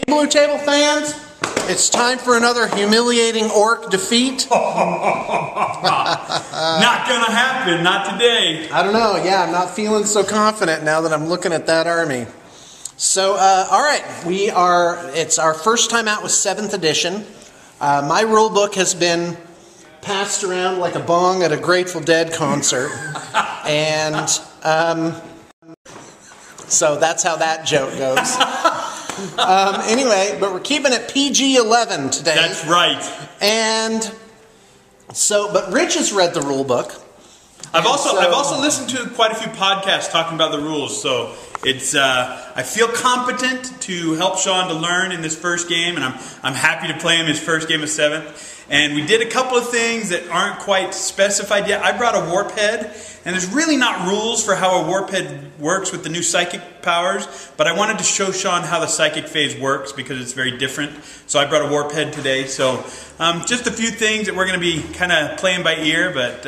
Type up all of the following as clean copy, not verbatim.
Blue Table fans, it's time for another humiliating orc defeat. Not gonna happen, not today. I don't know, yeah, I'm not feeling so confident now that I'm looking at that army. So, alright, it's our first time out with 7th edition. My rule book has been passed around like a bong at a Grateful Dead concert. And, so that's how that joke goes. Anyway, but we're keeping it PG-11 today. That's right. And so, but Rich has read the rule book. I've also listened to quite a few podcasts talking about the rules, so it's I feel competent to help Sean to learn in this first game, and I'm happy to play him his first game of 7th. And we did a couple of things that aren't quite specified yet. I brought a warp head, and there's really not rules for how a warp head works with the new psychic powers, but I wanted to show Sean how the psychic phase works because it's very different. So I brought a warp head today. So just a few things that we're going to be kind of playing by ear, but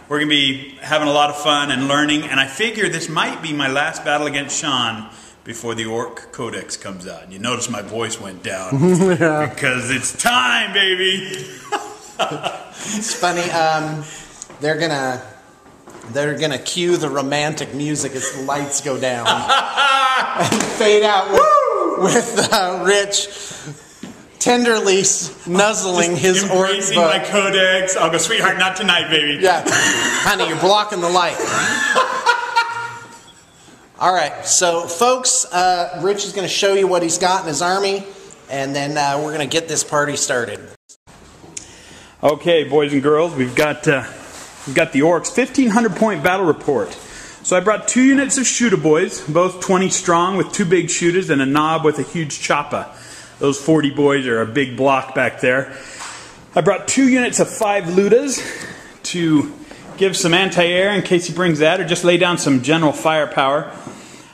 we're going to be having a lot of fun and learning. And I figure this might be my last battle against Sean before the Orc Codex comes out. And you notice my voice went down because it's time, baby. It's funny. They're gonna cue the romantic music as the lights go down and fade out with Rich tenderly nuzzling his orc book. My codex. I'll go, sweetheart, not tonight, baby. Yeah, honey, you're blocking the light. All right, so folks, Rich is going to show you what he's got in his army, and then we're going to get this party started. Okay, boys and girls, we've got the Orks 1,500-point battle report. So I brought 2 units of shooter boys, both 20 strong with 2 big shooters and a knob with a huge choppa. Those 40 boys are a big block back there. I brought 2 units of 5 ludas to give some anti-air in case he brings that, or just lay down some general firepower.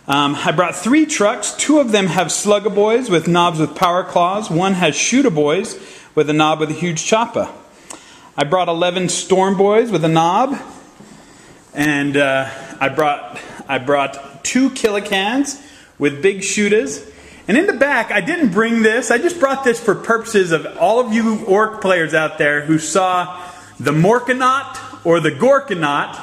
I brought 3 trucks. 2 of them have slugger boys with knobs with power claws. 1 has shooter boys with a knob with a huge choppa. I brought 11 storm boys with a knob, and I brought 2 killicans with big shooters. And in the back, I didn't bring this. I just brought this for purposes of all of you orc players out there who saw the Morkanaut or the Gorkanaut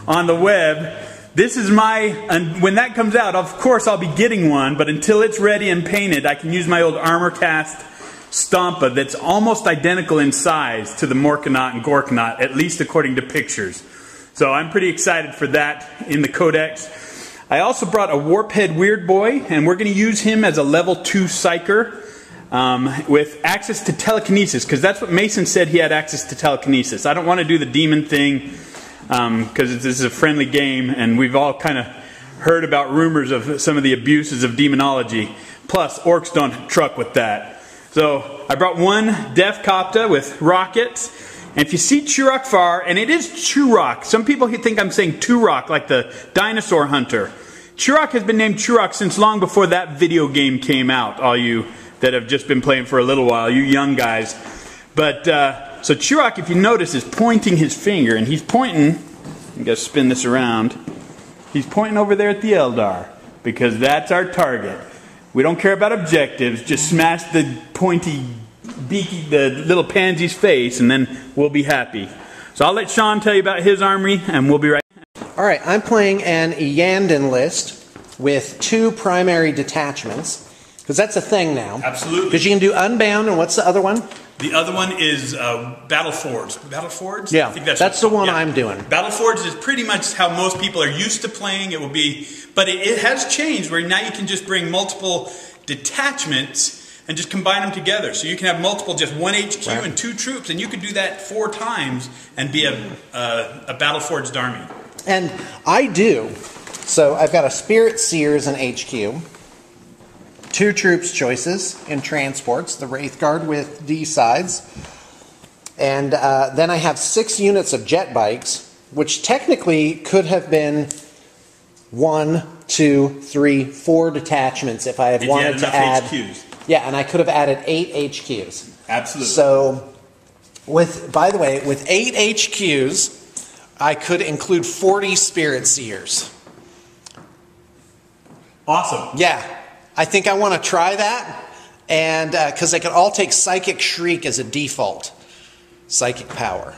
on the web. This is and when that comes out, of course I'll be getting one, but until it's ready and painted, I can use my old armor cast Stampa that's almost identical in size to the Morkanaut and Gorkanaut, at least according to pictures. So I'm pretty excited for that in the Codex. I also brought a Warphead Weird Boy, and we're going to use him as a level 2 psyker with access to telekinesis, because that's what Mason said, he had access to telekinesis. I don't want to do the demon thing because this is a friendly game, and we've all kind of heard about rumors of some of the abuses of demonology. Plus, orcs don't truck with that. So I brought 1 Death Copta with rockets. And if you see Churok, and it is Churok. Some people think I'm saying Turok, like the dinosaur hunter. Churok has been named Churok since long before that video game came out, all you that have just been playing for a little while, you young guys. But, so Churok, if you notice, is pointing his finger, and he's pointing, I'm going to spin this around, he's pointing over there at the Eldar, because that's our target. We don't care about objectives, just smash the pointy, beaky, the little pansy's face, and then we'll be happy. So I'll let Sean tell you about his army, and we'll be right back. Alright, I'm playing an Iyanden list with 2 primary detachments, because that's a thing now. Absolutely. Because you can do Unbound, and what's the other one? The other one is Battle Forged. Battle Forged? Yeah, I think that's the one I'm doing. Battle Forged is pretty much how most people are used to playing. It will be, but it has changed where now you can just bring multiple detachments and just combine them together. So you can have multiple, just 1 HQ and 2 troops, and you could do that 4 times and be a Battle Forged army. And I do. So I've got a Spirit Seers in HQ. 2 troops choices in transports, the Wraith Guard with D sides. And then I have 6 units of jet bikes, which technically could have been 1, 2, 3, 4 detachments if I had wanted to add. HQs. Yeah, and I could have added 8 HQs. Absolutely. So, by the way, with 8 HQs, I could include 40 Spirit Seers. Awesome. Yeah. I think I want to try that, And because they can all take Psychic Shriek as a default. Psychic power.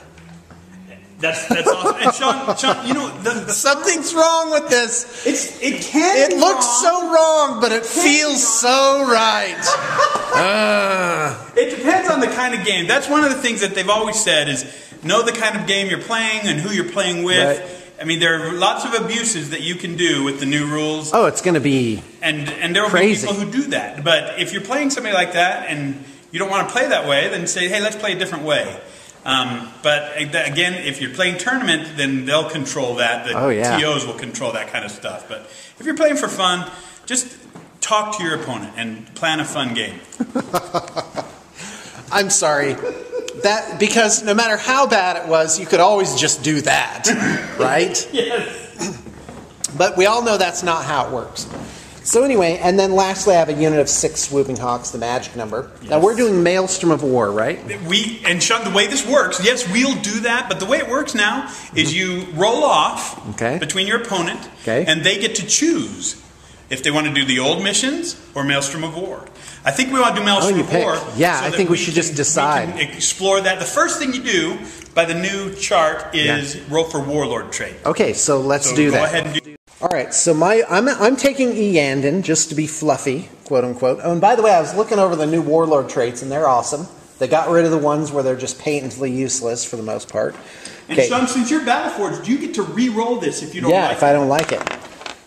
That's awesome. And Sean, you know, something's wrong with this. It looks so wrong, but it feels so right. It depends on the kind of game. That's one of the things that they've always said is know the kind of game you're playing and who you're playing with. Right. I mean, there are lots of abuses that you can do with the new rules. Oh, it's going to be and there will crazy. be people who do that. But if you're playing somebody like that and you don't want to play that way, then say, hey, let's play a different way. But again, if you're playing tournament, then they'll control that. The TOs will control that kind of stuff. But if you're playing for fun, just talk to your opponent and plan a fun game. I'm sorry. Because no matter how bad it was, you could always just do that, right? Yes. But we all know that's not how it works. So anyway, and then lastly, I have a unit of 6 Swooping Hawks, the magic number. Yes. Now we're doing Maelstrom of War, right? And Sean, the way this works, yes, we'll do that, but the way it works now is you roll off between your opponent, and they get to choose if they want to do the old missions or Maelstrom of War. I think we want to do Maelstrom of War. Yeah, so I think we should just decide. We can explore that. The first thing you do by the new chart is roll for Warlord trait. Okay, so let's do that. Go ahead and do. All right, so I'm taking Eandon just to be fluffy, quote unquote. Oh, and by the way, I was looking over the new Warlord traits, and they're awesome. They got rid of the ones where they're just patently useless for the most part. And Sean, since you're Battleforged, you get to re-roll this if you don't like it. Yeah, if I don't like it.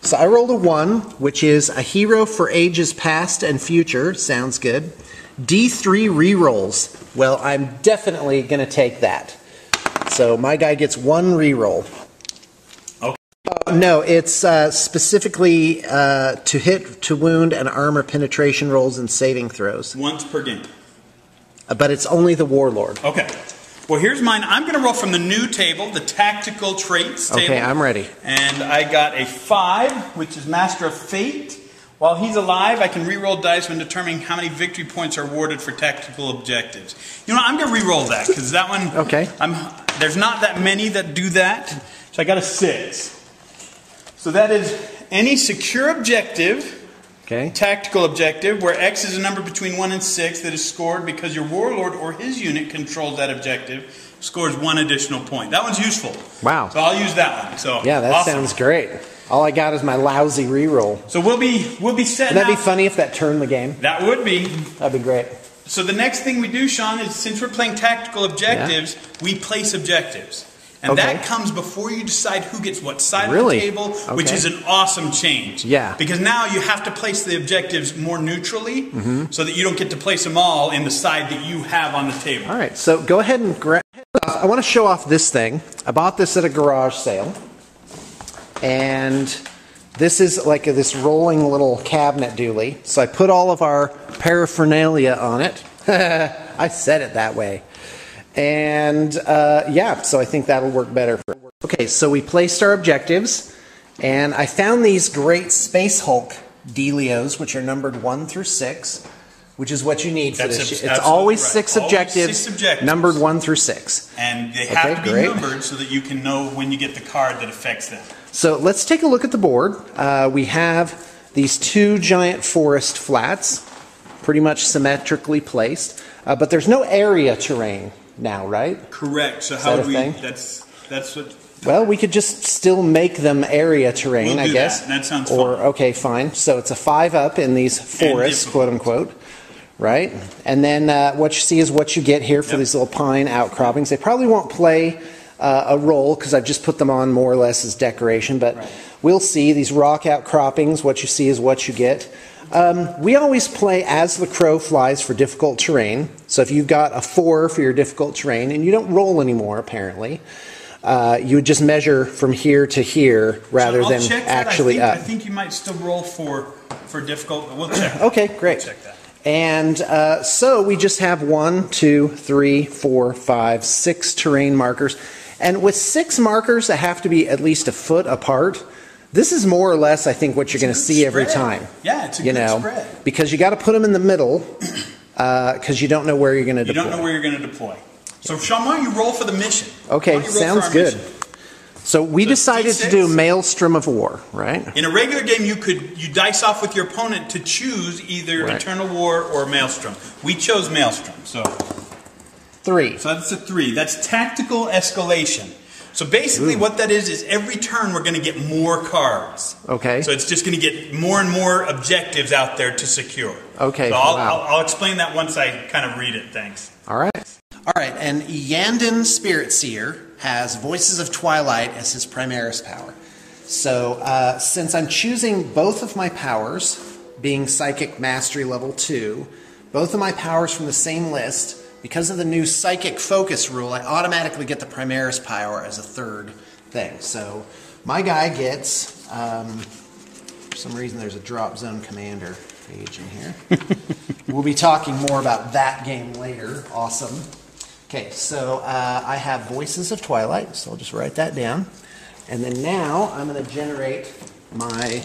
So I rolled a 1, which is a hero for ages past and future. Sounds good. D3 rerolls. Well, I'm definitely going to take that. So my guy gets 1 reroll. No, it's specifically to hit, to wound, and armor penetration rolls and saving throws. Once per game. But it's only the Warlord. Okay. Well, here's mine. I'm going to roll from the new table, the tactical traits table. Okay, I'm ready. And I got a 5, which is Master of Fate. While he's alive, I can re-roll dice when determining how many victory points are awarded for tactical objectives. You know, I'm going to re-roll that because that one. Okay. There's not that many that do that, so I got a 6. So that is any secure objective, tactical objective, where X is a number between 1 and 6 that is scored because your warlord or his unit controls that objective, scores 1 additional point. That one's useful. Wow. So I'll use that one. So yeah, that sounds great. All I got is my lousy reroll. So we'll be set. Would that be funny if that turned the game? That would be. That'd be great. So the next thing we do, Sean, is since we're playing tactical objectives, we place objectives. And that comes before you decide who gets what side of the table, which is an awesome change. Yeah. Because now you have to place the objectives more neutrally so that you don't get to place them all in the side that you have on the table. All right, so go ahead and grab. I want to show off this thing. I bought this at a garage sale. And this is like this rolling little cabinet dually. So I put all of our paraphernalia on it. I said it that way. And yeah, so I think that'll work better. Okay, so we placed our objectives, and I found these great Space Hulk dealios, which are numbered 1 through 6, which is what you need for this. It's always six objectives, numbered 1 through 6. And they have to be numbered so that you can know when you get the card that affects them. So let's take a look at the board. We have these 2 giant forest flats, pretty much symmetrically placed, but there's no area terrain now, right? Correct. So how would we? That's what. Well, we could just still make them area terrain, I guess. That sounds fine. Okay, fine. So it's a 5 up in these forests, quote unquote, right? And then what you see is what you get here for these little pine outcroppings. They probably won't play a role because I've just put them on more or less as decoration, but we'll see. These rock outcroppings, what you see is what you get. We always play as the crow flies for difficult terrain. So if you've got a 4 for your difficult terrain, and you don't roll anymore apparently, you would just measure from here to here rather than actually up. I think you might still roll for difficult, but we'll check that. Okay, great. We'll check that. And so we just have 1, 2, 3, 4, 5, 6 terrain markers. And with 6 markers that have to be at least a foot apart, this is more or less, I think, what you're going to see every time. Yeah, it's a good spread. Because you got to put them in the middle, because you don't know where you're going to deploy. You don't know where you're going to deploy. So, Sean, why don't you roll for the mission? Okay, sounds good. So we decided to do Maelstrom of War, right? In a regular game, you dice off with your opponent to choose either Eternal War or Maelstrom. We chose Maelstrom, so 3. So that's a 3. That's tactical escalation. So basically what that is every turn we're going to get more cards. Okay. So it's just going to get more and more objectives out there to secure. Okay. So I'll explain that once I kind of read it. Thanks. All right. All right, and Yandon Spirit Seer has Voices of Twilight as his Primaris power. So since I'm choosing both of my powers, being Psychic Mastery level 2, both of my powers from the same list, because of the new Psychic Focus rule, I automatically get the Primaris power as a third thing. So my guy gets, for some reason there's a Drop Zone Commander page in here. We'll be talking more about that game later. Awesome. Okay, so I have Voices of Twilight, so I'll just write that down. And then now I'm going to generate my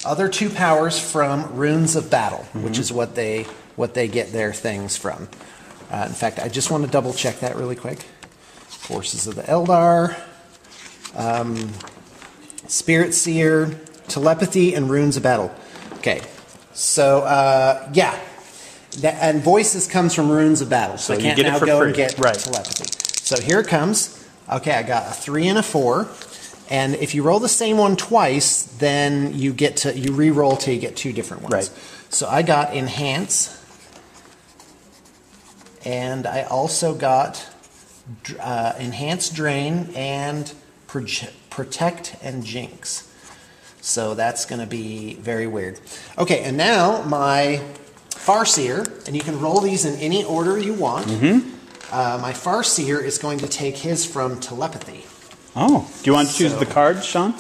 other 2 powers from Runes of Battle, which is what they get their things from. In fact, I just want to double check that really quick. Forces of the Eldar, Spirit Seer, Telepathy, and Runes of Battle. Okay, so yeah. And Voices comes from Runes of Battle, so I can't now go and get Telepathy. So here it comes. Okay, I got a 3 and a 4. And if you roll the same one twice, then you re-roll till you get 2 different ones. Right. So I got Enhance, and I also got Enhance, Drain, and Protect and Jinx. So that's going to be very weird. Okay, and now my Farseer, and you can roll these in any order you want. My Farseer is going to take his from Telepathy. Oh, do you want to choose the cards, Sean?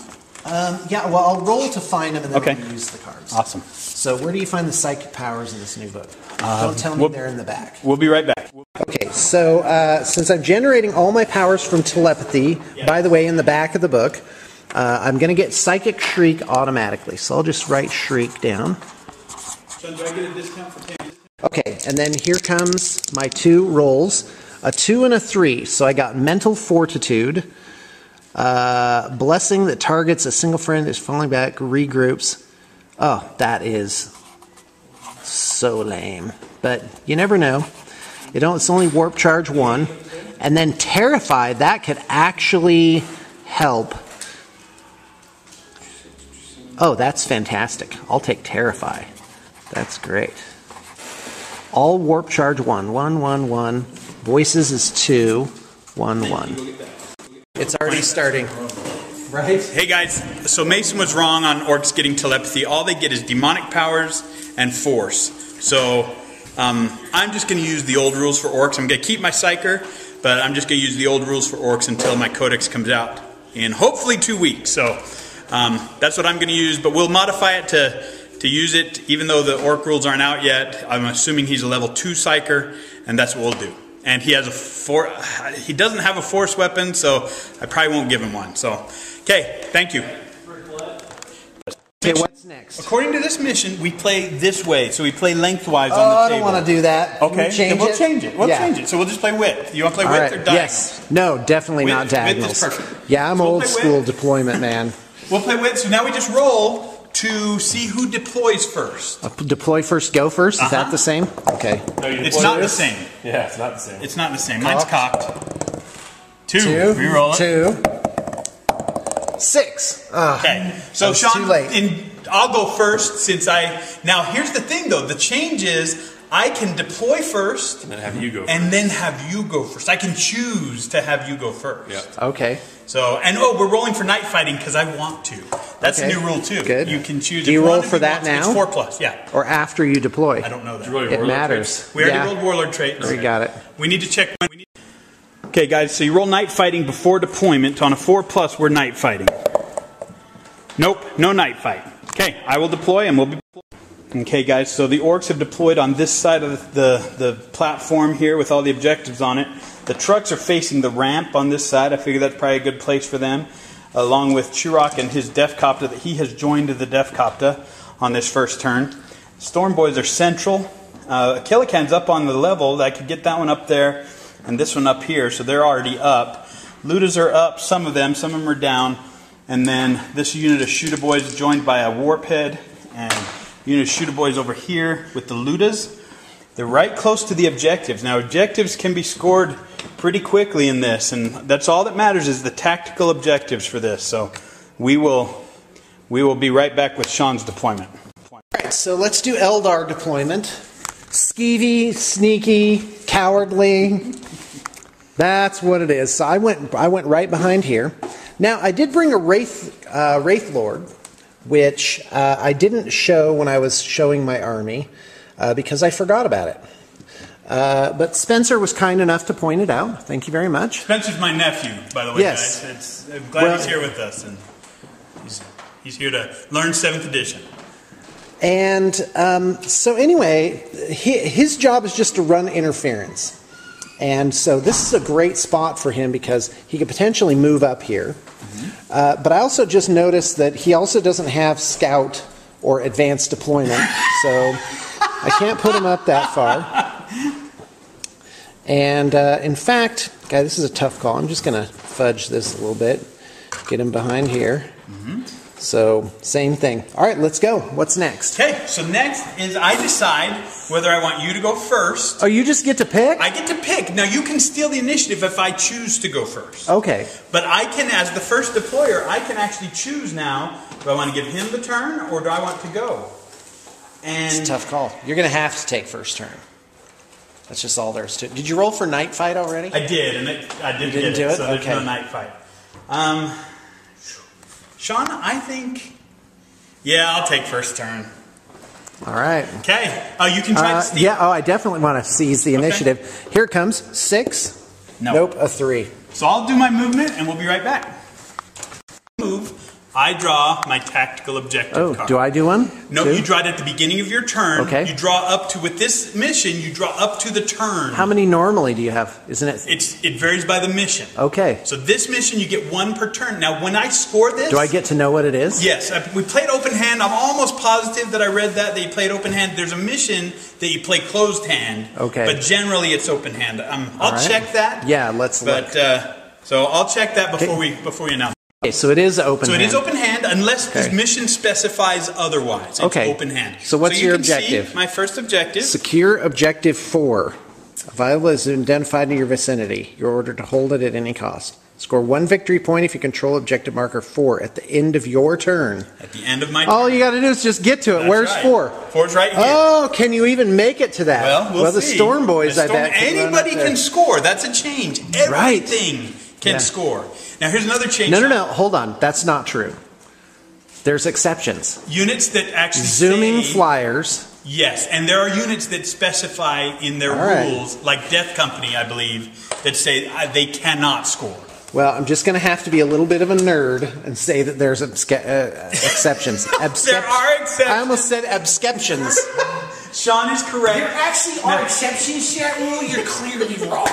Yeah, well, I'll roll to find them and then I'll use the cards. Awesome. So where do you find the psychic powers in this new book? Don't tell me they're in the back. We'll be right back. Okay, so since I'm generating all my powers from Telepathy, by the way, in the back of the book, I'm going to get Psychic Shriek automatically. So I'll just write Shriek down. So do I get a discount for 10? Okay, and then here comes my 2 rolls, a 2 and a 3. So I got Mental Fortitude, Blessing that targets a single friend is falling back, regroups. Oh, that is so lame. But you never know. It's only Warp Charge 1. And then Terrify, that could actually help. Oh, that's fantastic. I'll take Terrify. That's great. All Warp Charge 1. 1, 1, 1. Voices is 2. 1, 1. It's already starting. Right? Hey guys, so Mason was wrong on Orcs getting Telepathy. All they get is Demonic Powers and Force. So I'm just going to use the old rules for Orcs. I'm going to keep my Psyker, but I'm just going to use the old rules for Orcs until my Codex comes out in hopefully 2 weeks. So that's what I'm going to use, but we'll modify it to use it even though the Orc rules aren't out yet. I'm assuming he's a level 2 Psyker, and that's what we'll do. And he has he doesn't have a Force weapon, so I probably won't give him one. So, okay, thank you. Okay, what's next? According to this mission, we play this way. So we play lengthwise on the I table. don't want to do that. Okay, then we'll change it. We'll change it. So we'll just play width. You want to play width or diagonal? Yes. No, definitely not diagonals. Width is perfect. Yeah, I'm old school deployment, man. We'll play width. So now we just roll to see who deploys first. Deploy first, go first? Is that the same? Okay. No, it's not the same. Yeah, it's not the same. It's not the same. Mine's cocked. 2. 2. Reroll it. 2. 6. Okay. So Sean, too late. I'll go first since now here's the thing though. The change is I can deploy first and then have you go first. And then have you go first. I can choose to have you go first. Yeah. Okay. So, and we're rolling for night fighting because I want to. That's a new rule too. Good. You can choose. Do you roll for that now? It's 4+, yeah. Or after you deploy? I don't know that. It matters. We already rolled Warlord traits. We got it. We need to check. Okay, guys, so you roll night fighting before deployment. On a 4+, we're night fighting. Nope, no night fight. Okay, I will deploy and we'll be deployed. Okay, guys, so the Orcs have deployed on this side of the platform here with all the objectives on it. The trucks are facing the ramp on this side. I figure that's probably a good place for them, along with Chirok and his Defcopter that he has joined to the Defcopter on this first turn. Storm Boys are central. Killican's up on the level. I could get that one up there and this one up here, so they're already up. Ludas are up, some of them are down. And then this unit of shooter boys is joined by a warp head, and unit of shooter boys over here with the Ludas. They're right close to the objectives. Now objectives can be scored pretty quickly in this, and that's all that matters is the tactical objectives for this. So we will be right back with Sean's deployment. Alright, so let's do Eldar deployment. Skeevy, sneaky, cowardly. That's what it is. So I went right behind here. Now I did bring a Wraith Lord, which I didn't show when I was showing my army because I forgot about it. But Spencer was kind enough to point it out. Thank you very much. Spencer's my nephew, by the way, yes. guys. I'm glad he's here with us, and he's here to learn 7th edition. And so anyway, his job is just to run interference. And so this is a great spot for him because he could potentially move up here. Mm-hmm. But I also just noticed that he also doesn't have scout or advanced deployment. So I can't put him up that far. And in fact, guys, this is a tough call. I'm just going to fudge this a little bit. Get him behind here. Mm-hmm. So, same thing. All right, let's go. What's next? Okay, so next is I decide whether I want you to go first. Oh, you just get to pick? I get to pick. Now, you can steal the initiative if I choose to go first. Okay. But I can, as the first deployer, I can actually choose now, do I want to give him the turn or do I want to go? And it's a tough call. You're going to have to take first turn. That's just all there is to it. Did you roll for night fight already? I did, and I didn't get do it. So okay. There's no night fight. Sean, I think, yeah, I'll take first turn. All right. Okay. Oh, you can try to steal. Yeah, I definitely want to seize the initiative. Here it comes. 6. No. Nope, a 3. So I'll do my movement, and we'll be right back. Move. I draw my tactical objective card. Do I do one? No, 2? you draw it at the beginning of your turn. Okay. You draw up to, with this mission, you draw up to the turn. How many normally do you have? Isn't it? It varies by the mission. Okay. So this mission, you get 1 per turn. Now, when I score this... Do I get to know what it is? Yes. We played open hand. I'm almost positive that I read that you played open hand. There's a mission that you play closed hand. Okay. But generally, it's open hand. I'll check that. Yeah, let's look. So I'll check that before we announce. Okay, so it is open hand. So it is open hand unless this mission specifies otherwise. It's open hand. So what's your objective? See my first objective. Secure objective 4. A vial is identified in your vicinity. You're ordered to hold it at any cost. Score 1 victory point if you control objective marker 4 at the end of your turn. At the end of my turn. All you got to do is just get to it. That's Where's right. 4? 4's right here. Oh, can you even make it to that? Well, we'll the see. Storm Boys, I bet. Anybody can score. That's a change. Everything can score. Now, here's another change. No. Hold on. That's not true. There's exceptions. Units that actually Zooming flyers. Yes, and there are units that specify in their rules, like Death Company, I believe, that say they cannot score. Well, I'm just going to have to be a little bit of a nerd and say that there's exceptions. There are exceptions. I almost said absceptions. Sean is correct. There actually are exceptions to that rule. You're clearly wrong.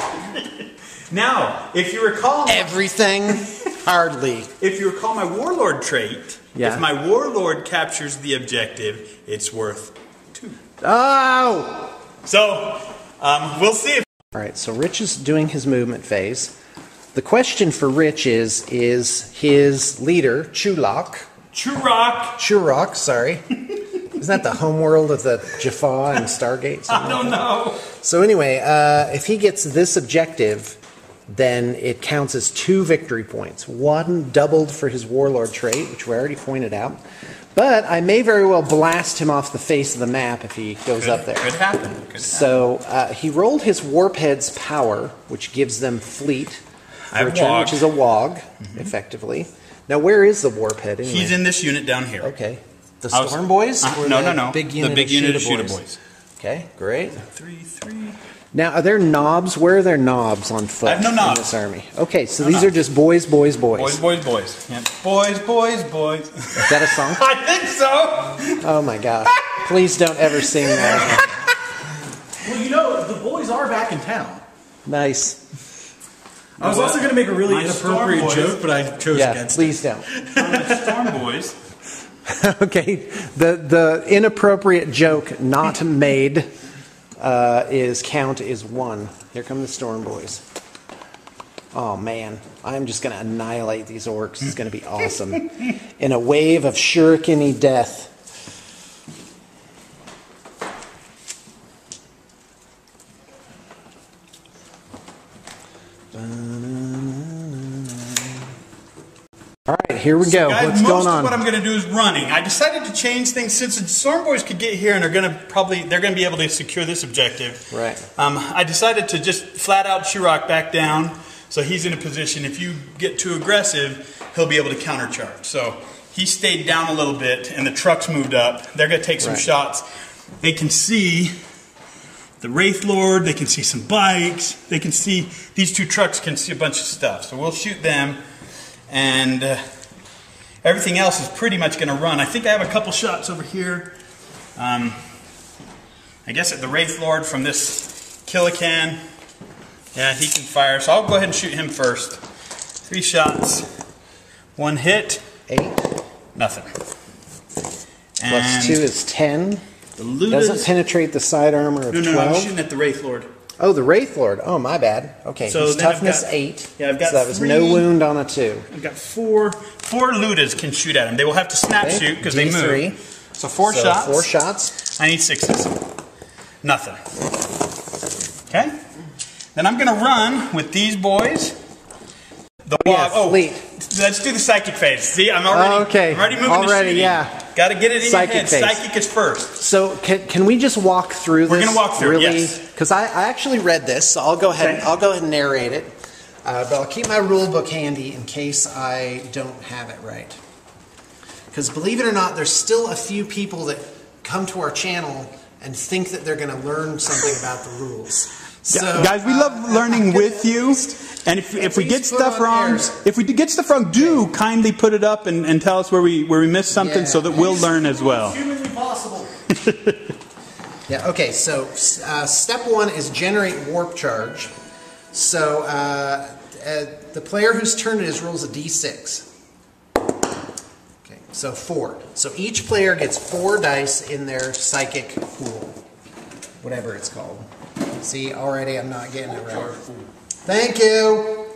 Now, if you recall... Everything? Hardly. If you recall my Warlord trait, if my Warlord captures the objective, it's worth 2. Oh! So, we'll see. All right, so Rich is doing his movement phase. The question for Rich is his leader, Chulok. Churok, sorry. Isn't that the homeworld of the Jaffa and Stargate? I don't know. So anyway, if he gets this objective, then it counts as 2 victory points. 1 doubled for his Warlord trait, which we already pointed out. But I may very well blast him off the face of the map if he goes up there. Could happen. So he rolled his Warphead's power, which gives them fleet, for a turn, which is a WOG, effectively. Now, where is the Warphead anyway? He's in this unit down here. Okay. The Storm Boys? No. Big unit the big unit of Shooter Shooter Boys. Okay, great. 3. Now, are there knobs? Where are there knobs on foot I have no knobs. in this army? Okay, so these are just boys. Boys. Yep. Boys. Is that a song? I think so. Oh, my gosh. Please don't ever sing that. Well, you know, the boys are back in town. Nice. I was also going to make a really inappropriate joke, but I chose against it. Please don't. Storm Boys. Okay, the inappropriate joke not made is 1. Here come the Storm Boys. Oh man, I'm just going to annihilate these orcs. It's going to be awesome. In a wave of shuriken-y death. All right, here we go. Guys, what's going on? Most of what I'm going to do is running. I decided to change things since the Storm Boys could get here and they're going to be able to secure this objective. Right. I decided to just flat out Shurok back down, so he's in a position. If you get too aggressive, he'll be able to countercharge. So he stayed down a little bit, and the trucks moved up. They're going to take some shots. They can see the Wraith Lord. They can see some bikes. They can see these two trucks. Can see a bunch of stuff. So we'll shoot them. And everything else is pretty much going to run. I think I have a couple shots over here. I guess at the Wraith Lord from this Killican. Yeah, he can fire. So I'll go ahead and shoot him first. 3 shots. 1 hit. 8. Nothing. Plus 2 is 10. The loot doesn't penetrate the side armor of 12. No, I'm shooting at the Wraith Lord. Oh, the Wraith Lord. Oh, my bad. Okay, so his toughness 8. Yeah, I've got so that was no wound on a 2. I've got 4 Ludas can shoot at him. They will have to snap shoot because they move. So 4 shots. 4 shots. I need 6s. Nothing. Okay. Then I'm going to run with these boys. Let's do the psychic phase. See, I'm already moving to shooting. Yeah. Got to get it in psychic your head. phase. Psychic is first. So can we just walk through this? We're going to walk through it, yes. Because I actually read this, so I'll go ahead. Okay. I'll go ahead and narrate it, but I'll keep my rule book handy in case I don't have it right. Because believe it or not, there's still a few people that come to our channel and think that they're going to learn something about the rules. So, guys, we love learning with you. And if we get stuff wrong, do kindly put it up and tell us where we missed something so that we'll learn as well. Humanly possible. Yeah. Okay. So step 1 is generate warp charge. So the player whose turn it is rolls a d6. Okay. So 4. So each player gets 4 dice in their psychic pool, whatever it's called. See, already I'm not getting it right. Thank you.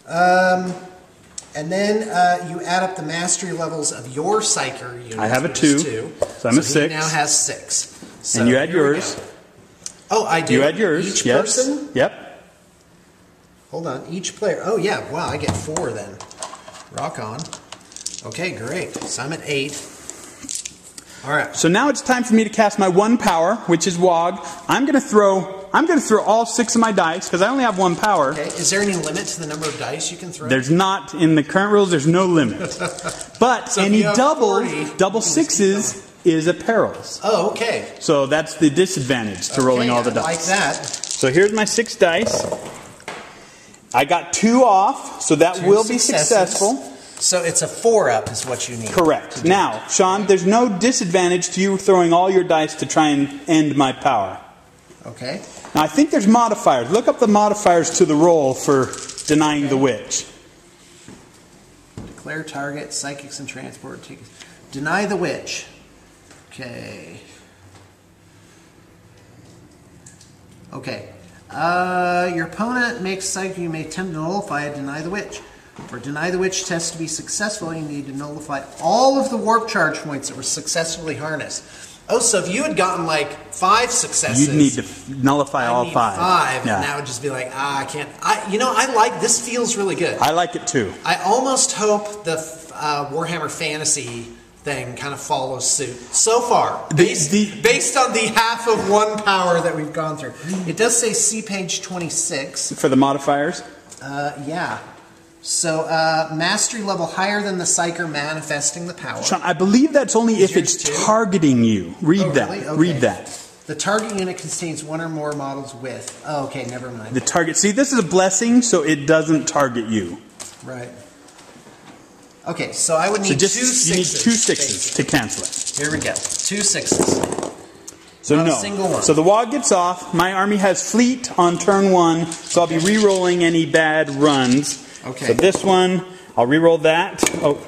And then you add up the mastery levels of your psyker unit. I have a 2, so I'm a 6. He now has 6. So and you add yours. Oh, I do. You add yours. Each person? Yep. Hold on. Each player. Oh, yeah. Wow, I get 4 then. Rock on. Okay, great. So I'm at 8. All right. So now it's time for me to cast my 1 power, which is Wog. I'm going to throw all 6 of my dice because I only have 1 power. Okay. Is there any limit to the number of dice you can throw? There's not in the current rules. There's no limit. But so any double 6s is a perils. Oh, okay. So that's the disadvantage to rolling all the dice. I like that. So here's my 6 dice. I got 2 off, so that will be successful. So it's a 4-up is what you need. Correct. Now, Sean, there's no disadvantage to you throwing all your dice to try and end my power. Okay. Now, I think there's modifiers. Look up the modifiers to the roll for denying the witch. Declare target, psychics and transport. Deny the witch. Okay. Okay. Your opponent makes psychic. You may attempt to nullify it. Deny the witch. For deny the witch test to be successful, you need to nullify all of the warp charge points that were successfully harnessed. Oh, so if you had gotten like 5 successes, you'd need to nullify all 5. 5, and that would just be like, I can't. I like this. Feels really good. I like it too. I almost hope the Warhammer Fantasy thing kind of follows suit. So far, based on the half of 1 power that we've gone through, it does say see page 26 for the modifiers. Yeah. So, mastery level higher than the psyker manifesting the power. Sean, I believe that's only if it's targeting you. Read that. Really? Okay. Read that. The target unit contains 1 or more models with. Oh, okay, never mind. The target. See, this is a blessing, so it doesn't target you. Right. Okay, so I would need 2 6s. You need 2 6s to cancel it. Here we go. 2 6s. So Not no. a single one. So the Wog gets off. My army has fleet on turn 1, so I'll be re-rolling any bad runs. Okay. So this one, I'll re-roll that. Oh,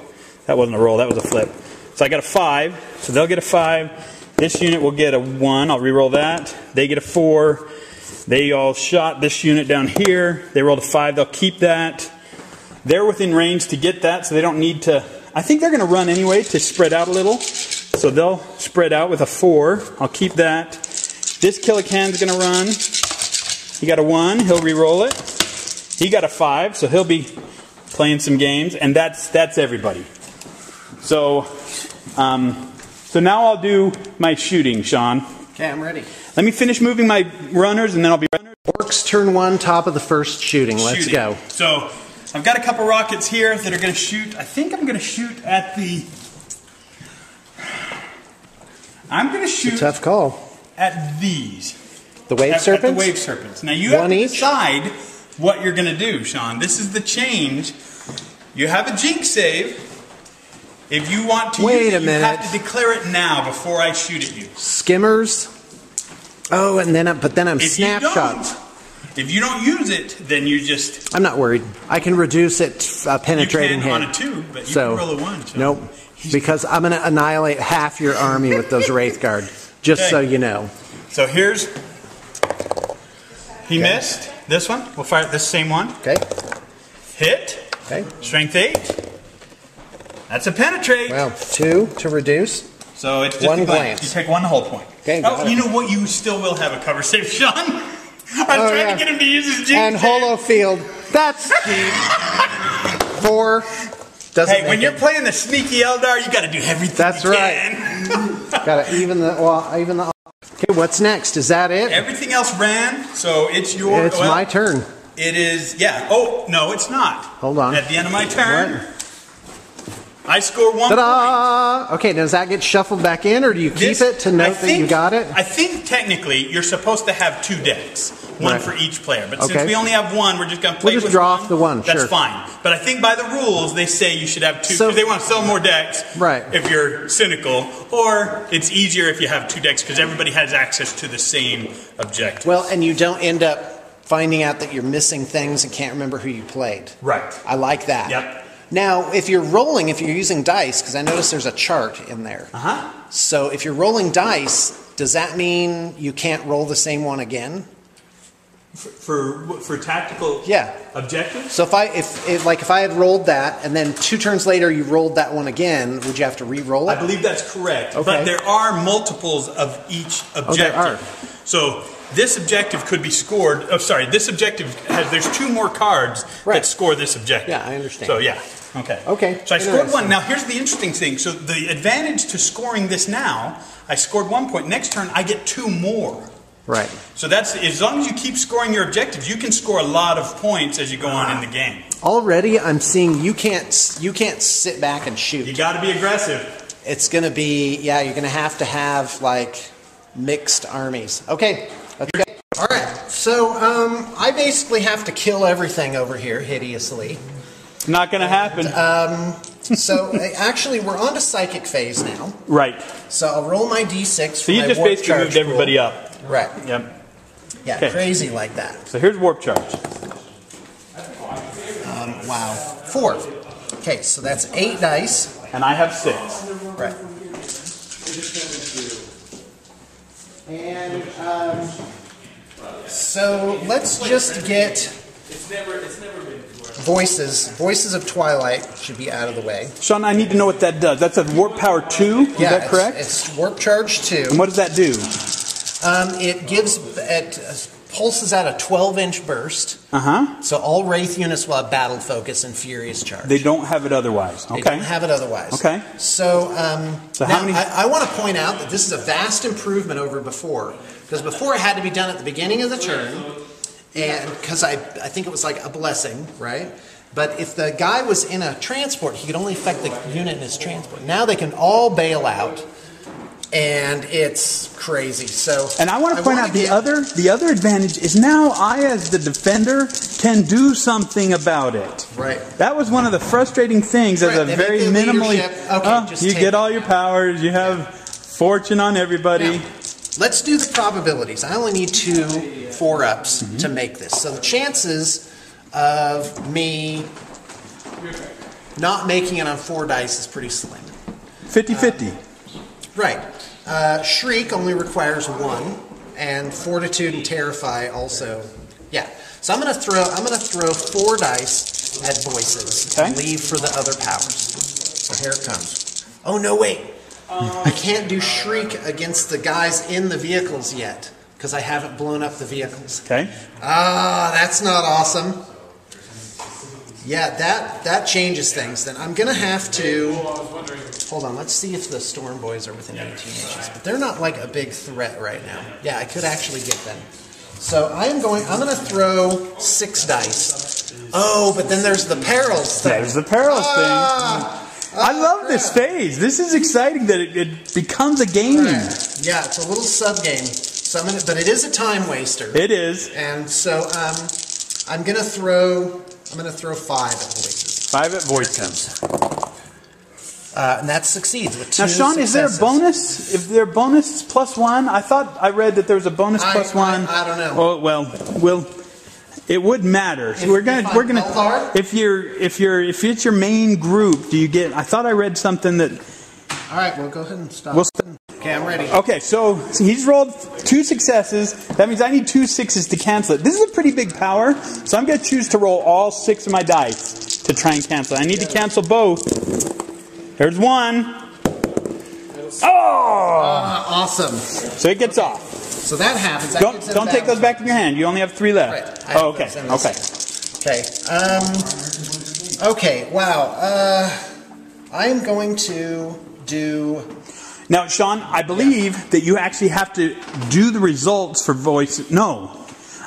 that wasn't a roll, that was a flip. So I got a 5, so they'll get a 5. This unit will get a 1, I'll re-roll that. They get a 4. They all shot this unit down here. They rolled a 5. They'll keep that. They're within range to get that, so they don't need to. I think they're going to run anyway to spread out a little. So they'll spread out with a 4. I'll keep that. This Killican's going to run. He got a 1. He'll re-roll it. He got a 5, so he'll be playing some games, and that's everybody. So, so now I'll do my shooting, Sean. Okay, I'm ready. Let me finish moving my runners, and then I'll be ready. Orcs turn 1, top of the first shooting. Let's go. So I've got a couple rockets here that are going to shoot. I think I'm going to shoot at the. I'm going to shoot. It's a tough call. At these. The wave serpents. At the wave serpents. Now you have to decide what you're going to do, Sean. This is the change. You have a jinx save. If you want to use it, you have to declare it now before I shoot at you. Skimmers. Oh, and then I'm snapshots. If you don't use it, then you just. I'm not worried. I can reduce it penetrating hit. You can on a 2, but you can roll a 1. Sean. Nope. Because I'm going to annihilate half your army with those Wraith Guard. Just so you know. So here's. He missed this one. We'll fire this same one. Okay. Hit. Okay. Strength 8. That's a penetrate. Well, 2 to reduce. So it's just 1 glance. You take 1 whole point. Okay. Oh, you know what? You still will have a cover save, Sean. I'm trying to get him to use his jinx. And holo field. That's cheap. 4. Hey, when you're playing the sneaky Eldar, you got to do everything. That's right. Got to even the. Okay, what's next? Is that it? Everything else ran, so it's your. It's my turn. It is. Yeah. Oh no, it's not. Hold on. At the end of my turn, I score 1 point. Okay, does that get shuffled back in, or do you keep it to note that you got it? I think technically you're supposed to have 2 decks. One for each player. But since we only have 1, we're just going to play with draw off the 1. That's fine. But I think by the rules, they say you should have 2. Because they want to sell more decks if you're cynical. Or it's easier if you have 2 decks because everybody has access to the same objective. Well, and you don't end up finding out that you're missing things and can't remember who you played. Right. I like that. Yep. Now, if you're rolling, if you're using dice, because I notice there's a chart in there. So if you're rolling dice, does that mean you can't roll the same one again? For tactical objectives? So if I had rolled that and then 2 turns later you rolled that one again, would you have to re-roll it? I believe that's correct. Okay. But there are multiples of each objective. There are. So this objective could be scored. Oh, sorry. This objective there's 2 more cards that score this objective. Yeah, I understand. So yeah. Okay. Okay. So I scored 1. Now here's the interesting thing. So the advantage to scoring this now, I scored 1 point. Next turn I get 2 more. Right. So that's as long as you keep scoring your objectives, you can score a lot of points as you go on in the game. Already, I'm seeing you can't sit back and shoot. You got to be aggressive. It's going to be you're going to have like mixed armies. Okay. All right. So I basically have to kill everything over here hideously. Not going to happen. So actually, we're on to psychic phase now. Right. So I'll roll my d6. So you just basically moved everybody up. Right. Yep. Yeah, crazy like that. So here's warp charge. Wow. 4. Okay, so that's 8 dice. And I have 6. Right. And so let's just get voices. Voices of Twilight should be out of the way. Sean, I need to know what that does. That's a warp power 2? Is that correct? It's warp charge 2. And what does that do? It pulses out a 12-inch burst. So all Wraith units will have battle focus and furious charge. They don't have it otherwise. Okay. They don't have it otherwise. Okay. So, how many? I want to point out that this is a vast improvement over before. Because before it had to be done at the beginning of the turn, and because I think it was like a blessing, right? But if the guy was in a transport, he could only affect the unit in his transport. Now they can all bail out. And it's crazy. So, and I want to point out the other advantage is now I, as the defender, can do something about it. Right. That was one of the frustrating things as a very minimally. You get all your powers. You have fortune on everybody. Now, let's do the probabilities. I only need 2 4-ups to make this. So the chances of me not making it on 4 dice is pretty slim. 50-50. Right. Shriek only requires 1, and Fortitude and Terrify also. Yeah. So I'm gonna throw 4 dice at voices and leave for the other powers. So here it comes. Oh no, wait. I can't do Shriek against the guys in the vehicles yet because I haven't blown up the vehicles. Okay. Ah, that's not awesome. Yeah, that changes things. Then I'm gonna have to. Hold on, let's see if the Storm Boys are within 18 inches. But they're not like a big threat right now. Yeah, I could actually get them. So I'm gonna throw 6 dice. Oh, but then there's the perils thing. There's the perils thing. I love this phase. This is exciting that it becomes a game. Right. Yeah, it's a little sub-game. So but it is a time waster. It is. And so I'm gonna throw 5 at voices. 5 at voices. And that succeeds with 2 Now, Sean, successes. is there a bonus? If there are bonus +1, I thought I read that there was a bonus +1. I don't know. Oh well, it would matter. So we're gonna Eldar? if it's your main group, do you get? I thought I read something that. All right, well, go ahead and stop. Okay, I'm ready. Okay, so he's rolled 2 successes. That means I need 2 6s to cancel it. This is a pretty big power, so I'm going to choose to roll all 6 of my dice to try and cancel it. I need to cancel both. There's 1. Oh! Awesome. So it gets off. So that happens. Don't take those back in your hand. You only have 3 left. Right. Oh, okay. Okay. Wow. I'm going to do. Now, Sean, I believe that you actually have to do the results for voice. No,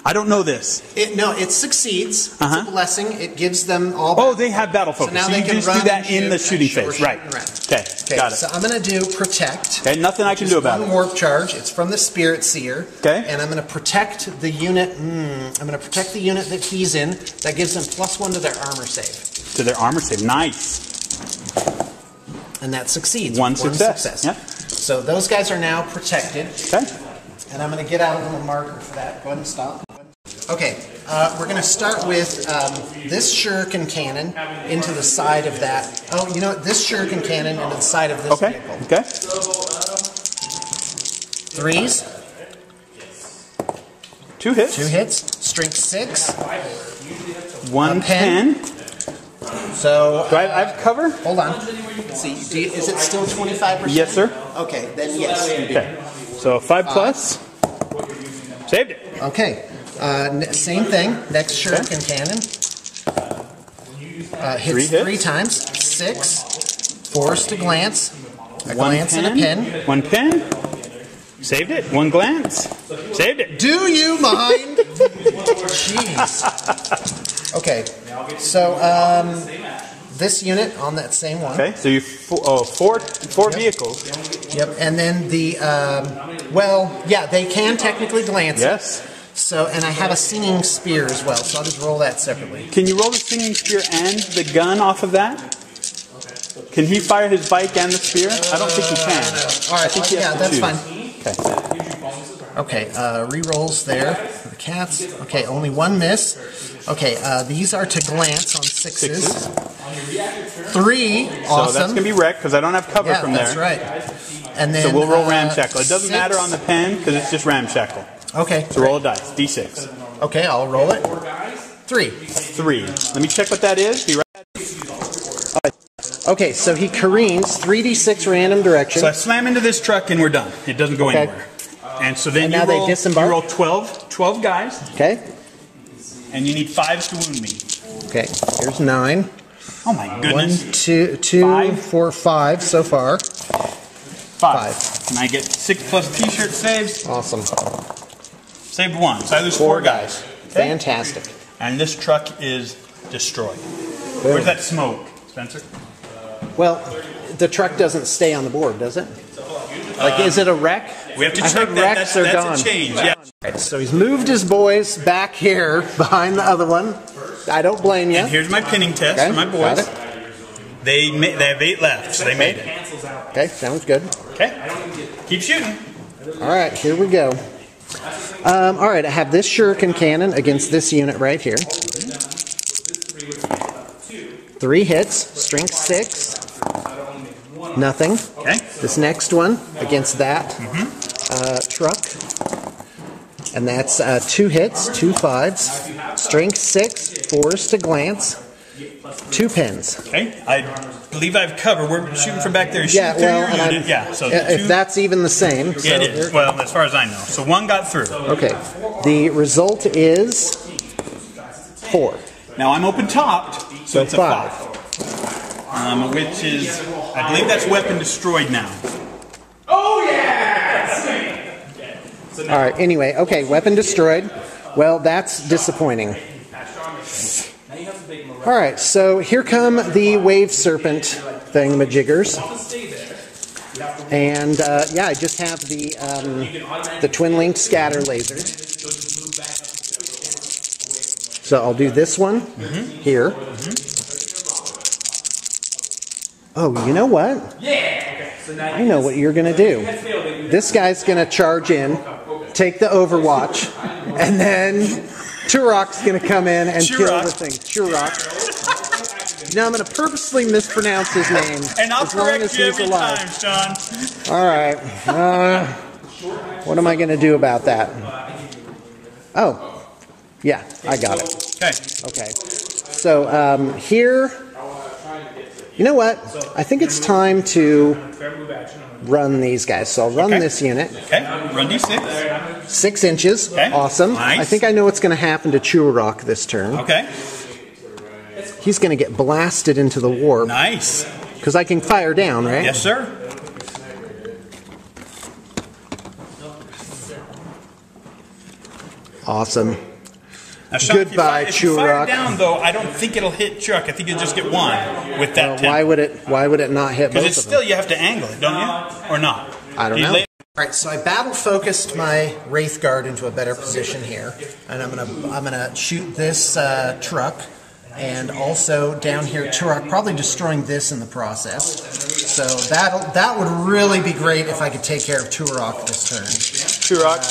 I don't know this. It succeeds. It's a blessing. It gives them all. Oh, they have battle focus. So now they you can just run do that in the shooting phase, right? Okay, got it. So I'm going to do protect. Okay, nothing I can do about it. 1 warp charge. It's from the Spirit Seer. Okay. And I'm going to protect the unit. I'm going to protect the unit that he's in. That gives them +1 to their armor save. To their armor save. Nice. And that succeeds. One success. Yep. So those guys are now protected. Okay. And I'm going to get out a little marker for that. Go ahead and stop. Okay, we're going to start with this shuriken cannon into the side of that. Oh, you know what? This shuriken cannon into the side of this vehicle. Okay. 3s. 2 hits. 2 hits. Strength 6. 1 pen. So do I have cover? Hold on. Let's see. Is it still 25%? Yes, sir. Okay, then yes, you do. Okay. So 5 plus. Saved it. Okay. Same thing. Next shuriken cannon. Hits 3 times. 6. Forced to glance. A glance and a pin. 1 pin. Saved it. 1 glance. Saved it. Do you mind? Jeez. Okay. So this unit on that same one. Okay. So you four vehicles. Yep. And then the they can technically glance. Yes. So, and I have a singing spear as well, so I'll just roll that separately. Can you roll the singing spear and the gun off of that? Can he fire his bike and the spear? I don't think he can. All right, that's fine. Okay. Okay, re-rolls there for the cats. Okay, only 1 miss. Okay, these are to glance on 6s. 3, awesome. So that's going to be wrecked because I don't have cover from there. That's right. And then, so we'll roll ramshackle. It doesn't matter on the pen because it's just ramshackle. Okay. So roll a dice, d6. Okay, I'll roll it. 3. 3. Let me check what that is. Be right. Okay, so he careens 3d6 random direction. So I slam into this truck and we're done. It doesn't go anywhere. And so then now they disembark? You roll 12 guys. Okay. And you need 5s to wound me. Okay, here's 9. Oh my goodness. 1, 2, 4, 5 so far. 5. Can I get 6 plus t-shirt saves? Awesome. Saved 1. So I lose 4 guys. Okay. Fantastic. And this truck is destroyed. Boom. Where's that smoke, Spencer? Well, the truck doesn't stay on the board, does it? Like, is it a wreck? We have to check that. That's a change. Yeah. Right, so he's moved his boys back here behind the other one. I don't blame you. And here's my pinning test for my boys. They have 8 left, so they made it. Okay, sounds good. Okay, keep shooting. All right, here we go. All right, I have this shuriken cannon against this unit right here. 3 hits, strength 6, nothing. Okay. This next one against that truck. And that's 2 hits, 2 5s, strength 6, force to glance, 2 pins. Okay, I believe I've covered. We're shooting from back there. Yeah, well, so if that's even the same. Yeah, it is. Well, as far as I know. So 1 got through. Okay, the result is 4. Now I'm open topped, so it's a 5. 5. Which is, I believe that's weapon destroyed now. Oh yeah! All right. Anyway, okay, weapon destroyed. Well, that's disappointing. All right, so here come the wave serpent thingamajiggers, and yeah, I just have the twin linked scatter lasers. So I'll do this one here. Oh, you know what? I know what you're going to do. This guy's going to charge in, take the Overwatch, and then Turok's going to come in and kill the thing. Turok. Now I'm going to purposely mispronounce his name. And I'll as long correct as you he's every alive. time, Sean. All right. What am I going to do about that? Oh, yeah, I got it. Okay. Okay. So here, you know what? I think it's time to run these guys. So I'll run this unit. Okay. Run D6. 6 inches. Okay. Awesome. Nice. I think I know what's going to happen to Churok this turn. Okay. He's going to get blasted into the warp. Nice. Because I can fire down, right? Yes, sir. Awesome. Now, Sean, Goodbye, if you fire Churok. down, though, I don't think it'll hit Churok. I think you'll just get 1 with that. Why would it not hit both Because of it's them? still, you have to angle it, don't you? Or not? I don't know. All right, so I battle focused my Wraith Guard into a better position here, and I'm gonna shoot this truck, and also down here Turok, probably destroying this in the process. So that would really be great if I could take care of Turok this turn. Turok.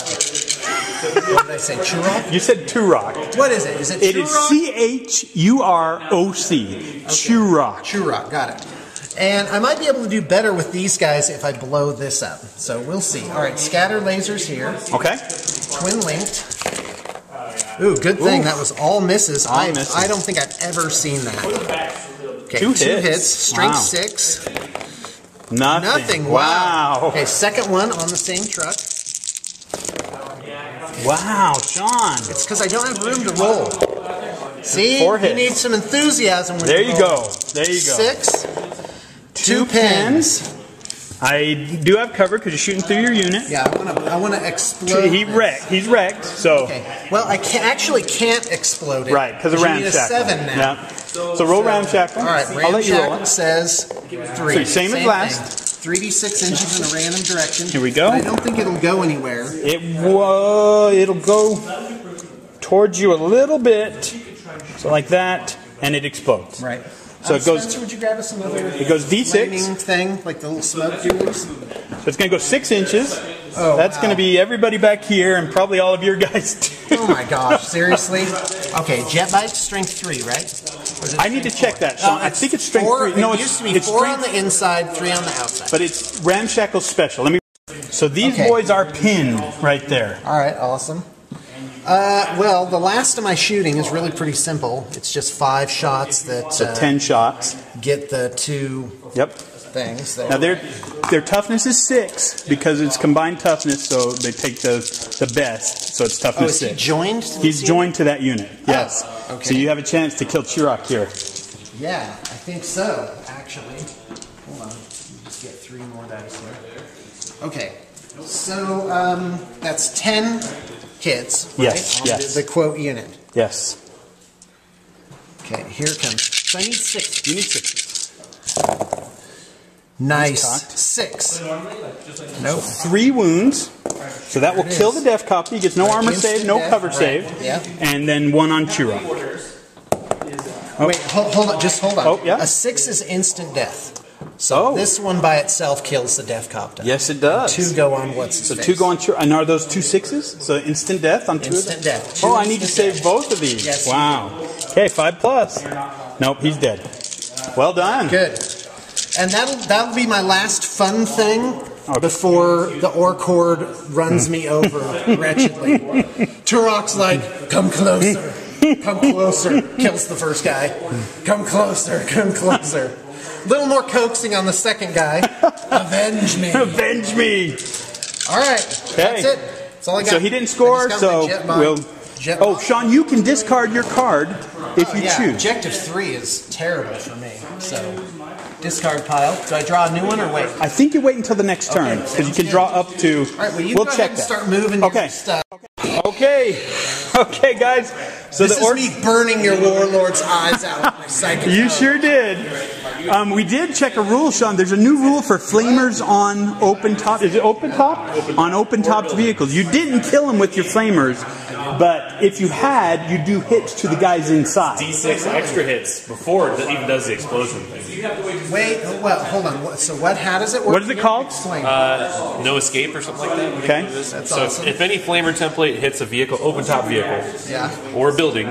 What did I say? Turok? You said Turok. What is it? Is it Turok? It is CHUROC. Turok. Turok, got it. And I might be able to do better with these guys if I blow this up. So we'll see. All right, scatter lasers here. Okay. Twin linked. Ooh, good thing that was all misses. I don't think I've ever seen that. Okay, 2 2 hits. Strength 6. Nothing. Wow. Okay, second one on the same truck. Wow, Sean. It's because I don't have room to roll. See? 4 hits. You need some enthusiasm when There you you roll. go. There you go. 6. 2 pins. I do have cover because you're shooting through your unit. Yeah, I want to explode. He's wrecked. So. Okay. Well, I can't explode it. Right, because of ramshackle. You need a 7 now. Yeah. So roll ramshackle. All right, I'll let you roll ramshackle it. says 3. So same as last. 3d6 inches in a random direction. Here we go. But I don't think it'll go anywhere. It'll go towards you a little bit, so like that, and it explodes. Right. So it goes. Spencer, would you grab us some other? It goes D6. Lightning thing, like the little smoke duels. So it's going to go 6 inches. Oh, that's going to be everybody back here, and probably all of your guys too. Oh my gosh! Seriously? Okay, jet bite, strength 3, right? I need to check that, Sean. I think it's strength 3. No, it used to be 4 on the inside, 3 on the outside. But it's ramshackle special. So these boys are pinned right there. All right, awesome. Well, the last of my shooting is really pretty simple. It's just 5 shots that. So 10 shots. Get the 2. Yep. Things. Now their toughness is 6 because it's combined toughness, so they take the best. So it's toughness 6. Is he joined? He's joined to that unit. Yes. Oh, okay. So you have a chance to kill Churok here. Yeah, I think so. Actually, hold on. Let me just get 3 more dice here. Okay. So that's 10 hits. Right? Yes. Yes. The quote unit. Yes. Okay. Here it comes. So I need 6. You need 6. Nice. 6. Nope. 3 wounds. So that will kill the death copy. He gets no armor save, no cover save. Yeah. And then 1 on Churok. Oh. Wait, hold on. Just hold on. Oh, yeah. A 6 is instant death. So this one by itself kills the death copter. Yes, it does. 2 go on what's his So face. 2 go on Churok. And are those 2 6s? So instant death on 2 of them? Instant death. Oh, I need to save both of these. Yes, wow. Okay, 5+. Nope, he's dead. Well done. Good. And that'll be my last fun thing before the Ork Horde runs me over wretchedly. Turok's like, come closer. Come closer. Kills the first guy. Come closer. Come closer. A little more coaxing on the second guy. Avenge me. Avenge me. All right. Okay. That's it. That's all I got. So he didn't score, so we'll... Oh, Sean, you can discard your card if you choose. Objective 3 is terrible for me. So, discard pile. Do I draw a new one or wait? I think you wait until the next turn, because you can draw up to... All right, well, you we'll go check ahead and that. start moving your stuff. Okay, guys. So this is me burning your warlord's eyes out with my psychic You power. sure did. We did check a rule, Sean. There's a new rule for flamers on open top. Is it open top? On open topped vehicles. You didn't kill them with your flamers, but if you had, you do hits to the guys inside. D6 extra hits before it even does the explosion thing. Wait, well, hold on. So how does it work? What is it called? Explain. No escape or something like that. Okay. That's so awesome. if any flamer template hits a vehicle, open top vehicle, or a building,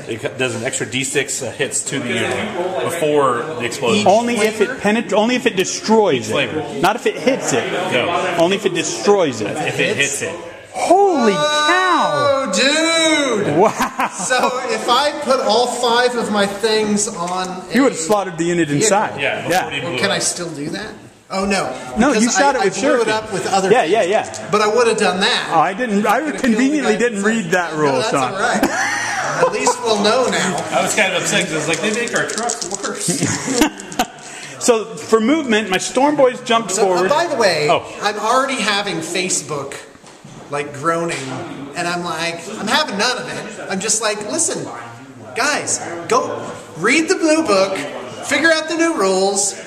it does an extra D6 hits to the unit before the explosion. Only if it destroys it. Not if it hits it. No. Only if it destroys it. If it hits it. Holy cow! Oh, dude! Wow! So if I put all 5 of my things on, You would have slaughtered the unit inside. Yeah. Well, can I still do that? Oh no! No, Because you shot it with I blew it shuriken. up with other. Yeah. But I would have done that. Oh, I didn't. I conveniently didn't read that rule, No, that's Sean. all right. At least we'll know now. I was kind of upset because I was like, they make our trucks worse. So for movement, my Storm Boys jumped forward. By the way, Oh. I'm already having Facebook like groaning, and I'm like, I'm having none of it. I'm just like, listen, guys, go read the blue book, figure out the new rules,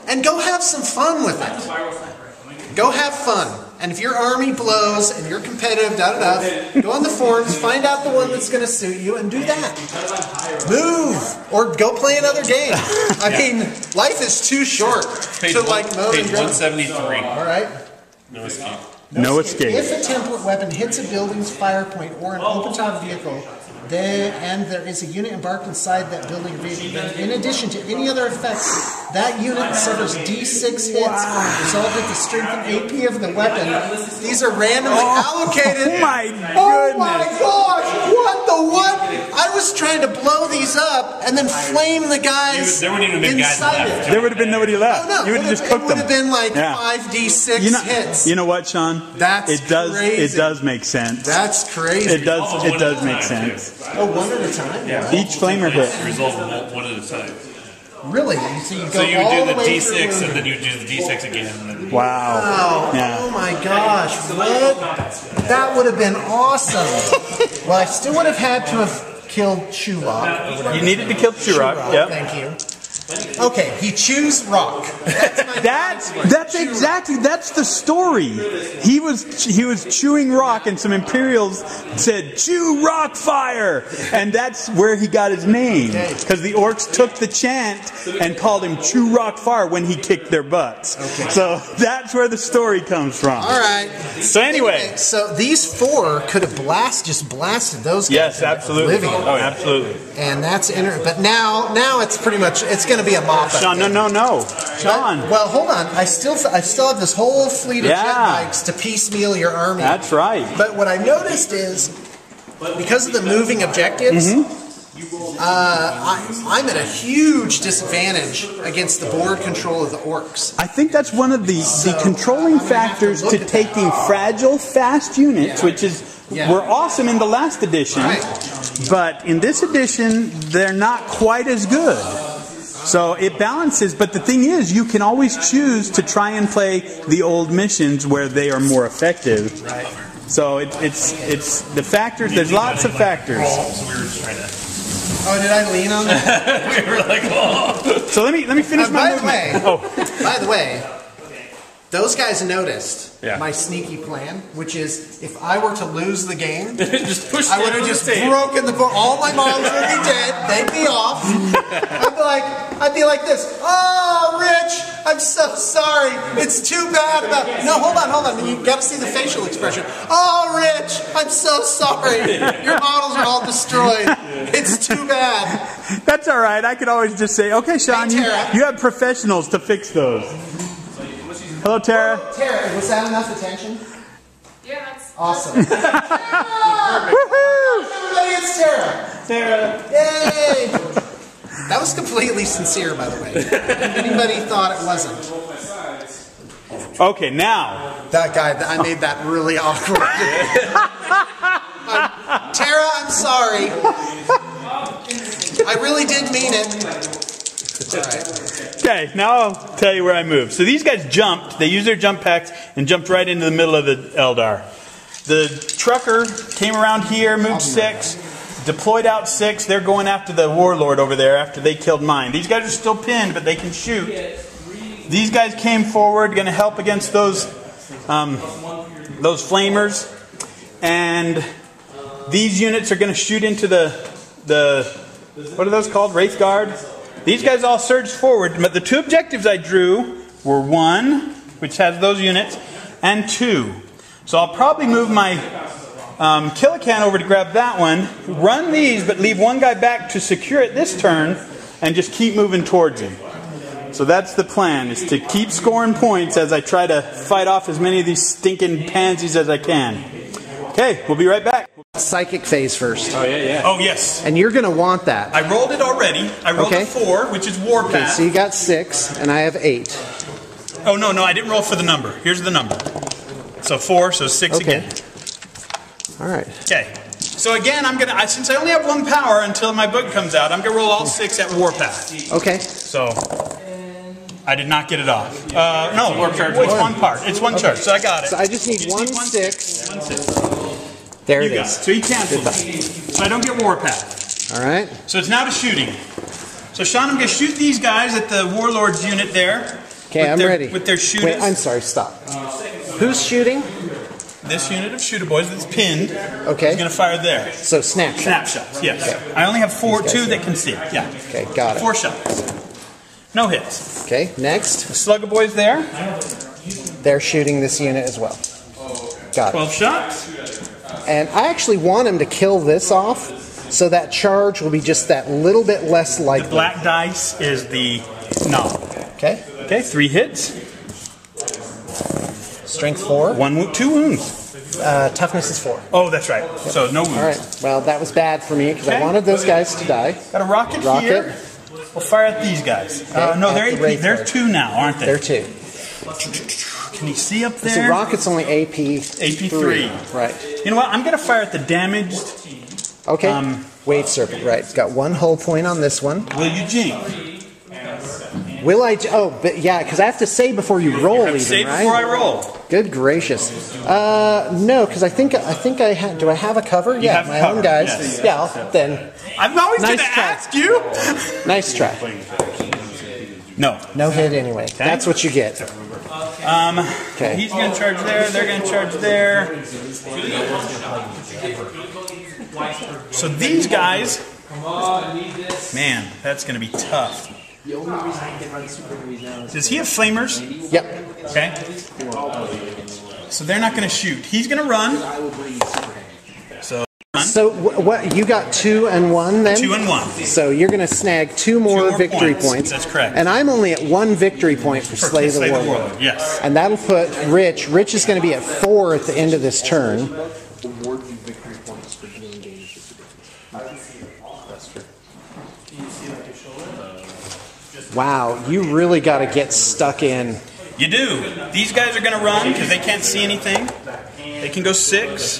and go have some fun with it. Go have fun. And if your army blows and you're competitive, go on the forums, find out the one that's going to suit you, and do that. Move! Or go play another game. I mean, life is too short to like moan Page and groan. 173. All right? No escape. No escape. If a template weapon hits a building's fire point or an open-top vehicle, and there is a unit embarked inside that building vehicle, then in addition to any other effects, that unit suffers D6 hits, resolved at the strength and AP of the weapon. These are randomly allocated. Oh my goodness! Oh my gosh! What? I was trying to blow these up and then flame the guys There wouldn't even been guys inside left. it. There would have been nobody left. Oh, no, You would have just cooked it them. would have been like Yeah. 5d6 hits. You know what, Sean? That's crazy. It does make sense. That's crazy. It does make sense. Oh, one at a time? Yeah. Each flamer hit. Resolve them one at a time. Really? So you go So you would all do the way D6 through and then you do the D6 again. And then Wow. Wow. Yeah. Oh my gosh. What? That would have been awesome. Well, I still would have had to have killed Chulok. You needed to kill Churok. Yep. Thank you. Okay, he chews rock. That's That's the story. He was chewing rock, and some Imperials said, "Chew rock fire," and that's where he got his name, because the Orcs took the chant and called him "Chew rock fire" when he kicked their butts. Okay. So that's where the story comes from. all right. So anyway, so these 4 could have just blasted those guys. yes, into absolutely. oblivion. Oh, absolutely. And that's but now it's pretty much going to be a mop-up. Sean, no. Sean. Well, hold on. I still have this whole fleet of jet bikes to piecemeal your army. That's right. But what I noticed is, because of the moving objectives, I'm at a huge disadvantage against the board control of the Orcs. I think that's one of the controlling factors to taking fragile, fast units, which were awesome in the last edition, but in this edition, they're not quite as good. So it balances, but the thing is, you can always choose to try and play the old missions where they are more effective. Right. So it's the factors. There's lots of factors. So we were just trying to. Oh, did I lean on that? We were like, oh. So let me finish my movement. By the way, those guys noticed Yeah. my sneaky plan, which is if I were to lose the game, Just push I would have just broken the board. All my models would be dead. They'd be off. I'd be like this. Oh, Rich, I'm so sorry. It's too bad about. No, hold on. You got to see the facial expression. Oh, Rich, I'm so sorry. Your models are all destroyed. It's too bad. That's all right. I could always just say, okay, Sean, Hey, Tara. you have professionals to fix those. Hello, Tara. Tara, was that enough attention? Yeah, that's Awesome. Everybody, it's Tara. Tara. Yay! That was completely sincere, by the way. Anybody thought it wasn't? Okay, now. That guy, I made that really awkward. Tara, I'm sorry. I really did mean it. All right. Okay, now I'll tell you where I moved. So these guys jumped. They used their jump packs and jumped right into the middle of the Eldar. The trucker came around here, moved 6, deployed out 6. They're going after the warlord over there after they killed mine. These guys are still pinned, but they can shoot. These guys came forward, going to help against those flamers. And these units are going to shoot into the what are those called? Wraith Guard. These guys all surged forward, but the 2 objectives I drew were 1, which has those units, and 2. So I'll probably move my Killacan over to grab that one, run these, but leave 1 guy back to secure it this turn, and just keep moving towards him. So that's the plan, is to keep scoring points as I try to fight off as many of these stinking pansies as I can. Okay, we'll be right back. Psychic phase first. Oh, yeah. Oh, yes. And you're going to want that. I rolled it already. I rolled a 4, which is Warpath. Okay, so you got 6, and I have 8. Oh, no, I didn't roll for the number. Here's the number. So 4, so 6 again. All right. Okay. So again, I'm gonna since I only have 1 power until my book comes out, I'm gonna roll all 6 at Warpath. Okay. So I did not get it off. No, warp charge. It's 1 part. It's 1 charge. So I got it. So I just need 1 6. 1 6. There You it got is. it. So you canceled it. So I don't get Warpath. All right. So it's now to shooting. So Sean, I'm gonna shoot these guys at the Warlord's unit there. Okay, I'm ready. With their shooters. Wait, I'm sorry. Stop. Who's shooting? This unit of shooter boys that's pinned Okay. is going to fire there. So snapshot. Snapshots, yes. Okay. I only have 2 that can see. Yeah. Okay, got it. 4 shots. No hits. Okay, next. The slug of boys there. They're shooting this unit as well. Got 12 shots. it. And I actually want him to kill this off, so that charge will be just that little bit less likely. The black dice is the knob. Okay. Okay, 3 hits. Strength 4. 2 wounds. Toughness is 4. Oh, that's right. So no wounds. All right. Well, that was bad for me because I Okay. wanted those guys to die. Got a rocket here. We'll fire at these guys. No, at they're the AP. Wraith They're Guard. 2 now, aren't they? They're 2. Can you see up So there? rocket's only AP. AP 3. Right. You know what? I'm going to fire at the damaged. Okay. Wave Serpent. Right. Got 1 hull point on this one. Will you jink? Will I? Oh, but yeah, because I have to say before you roll, even, Save right? before I roll. Good gracious. No, because I think I have. Do I have a cover? Yeah, have my cover, own guys. yes. Yeah. Then I'm always Nice going to try. ask you. nice try. No. No hit anyway. That's what you get. Okay. He's going to charge there. They're going to charge there. So these guys, man, that's going to be tough. Does he have flamers? Yep. Okay. So they're not going to shoot. He's going to run. So what? You got 2 and 1 then? 2 and 1. So you're going to snag 2 more more victory points. points. That's correct. And I'm only at 1 victory point for Slay the Warlord. Yes. And that'll put Rich. Rich is going to be at 4 at the end of this turn. Wow, you really got to get stuck in. You do. These guys are going to run because they can't see anything. They can go 6.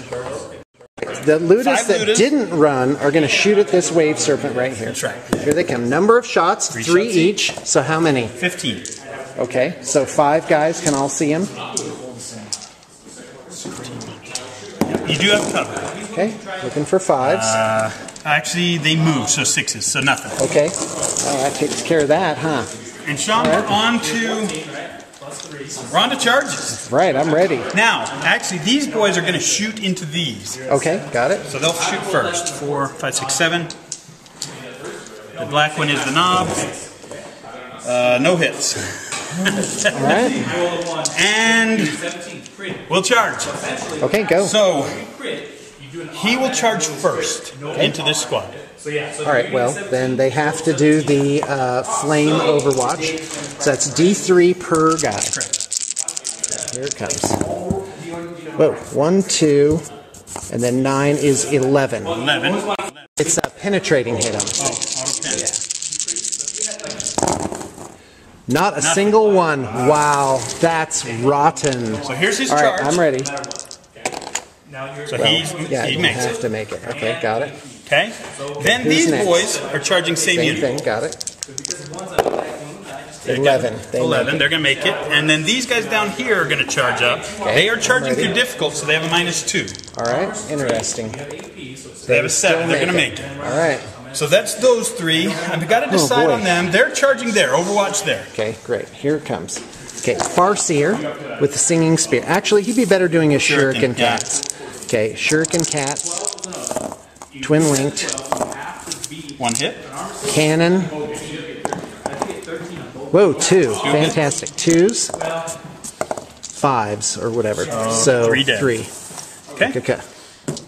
The Ludus 5 that Ludus. didn't run are going to shoot at this Wave Serpent right here. That's right. Here they come. Number of shots, 3 shots each. So how many? 15. Okay, so 5 guys can all see him. You do have cover. Okay, looking for 5s. Actually, they move, so 6s, so nothing. Okay, well, that takes care of that, huh? And Sean, we're on to charges. Right, I'm ready. Now, actually, these boys are going to shoot into these. Okay, got it. So they'll shoot first. 4, 5, 6, 7. The black one is the knob. No hits. All right. And we'll charge. Okay, go. So he will charge first into this squad. All right, well, then they have to do the flame overwatch. So that's D3 per guy. Here it comes. Whoa, 1, 2, and then 9 is 11. 11. It's a penetrating hit on. Not a single one. Wow, that's rotten. So here's his All charge. right, I'm ready. So Well, yeah, he you makes have it. to make it. Okay, got it. Okay. Then Who's these next? boys are charging same Same unit. thing, got it. 11. They 11. make it. They're going to make it. And then these guys down here are going to charge up. Okay, They are charging I'm ready. through difficult, so they have a -2. All right, interesting. They have a 7. They're going to make it. All right. So that's those three. I've got to decide boy. on them. They're charging there. Overwatch there. Okay, great. Here it comes. Okay, Farseer with the singing spear. Actually, he'd be better doing a Shuriken yeah. Cats. Okay, Shuriken Cats. Twin linked. 1 hit. Cannon. Whoa, 2. Fantastic. 2s. 5s or whatever. So 3 dead. 3. Okay. Okay.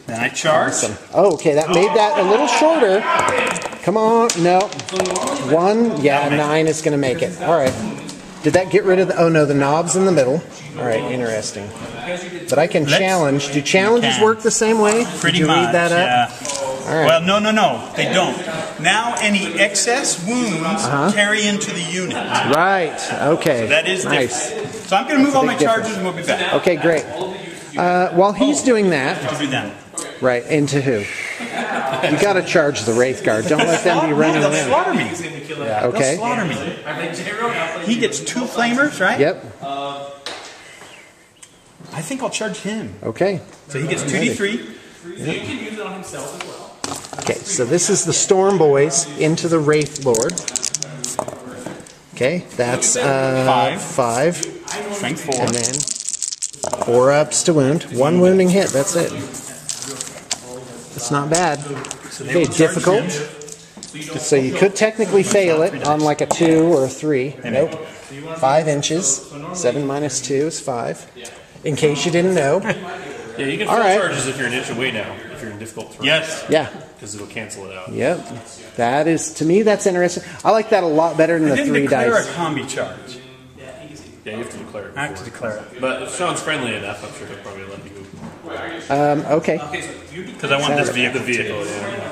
Then I charge. Oh, okay, that made that a little shorter. Come on, no. 1, yeah, 9 is going to make it. All right. Did that get rid of the, oh no, the knob's in the middle. All right, interesting. But I can challenge. Do challenges work the same way? Pretty Did you much. read that up? Yeah. All right. Well, no, they don't. Now any excess wounds carry into the unit. Right, okay. That is nice. different. So I'm going to move all my big charges and we'll be back. Okay, great. While he's doing that, To do them. right, into who? You got to charge the Wraith Guard. Don't let them be running They'll around. slaughter me. Okay. They'll slaughter me. He gets 2 flamers, right? Yep. I think I'll charge him. Okay. So he gets 2d3. Okay, so this is the Storm Boys into the Wraith Lord. Okay, that's 5. Strength 4. And then 4 ups to wound. 1 wounding hit, that's it. That's not bad. Okay, difficult. So you could technically fail it on like a 2 or a 3. Nope. 5 inches. 7 minus 2 is 5. In case you didn't know. Yeah, you can All full right. charges if you're an inch away now, if you're in difficult terrain. Yes. Yeah. Because it'll cancel it out. Yep. That is, to me, that's interesting. I like that a lot better than the Didn't 3 declare dice. a combi charge. Yeah, you have to declare it. I have to before. declare it. But if Sean's friendly enough, I'm sure he'll probably let you go. Okay. Because I want this vehicle. The vehicle, yeah.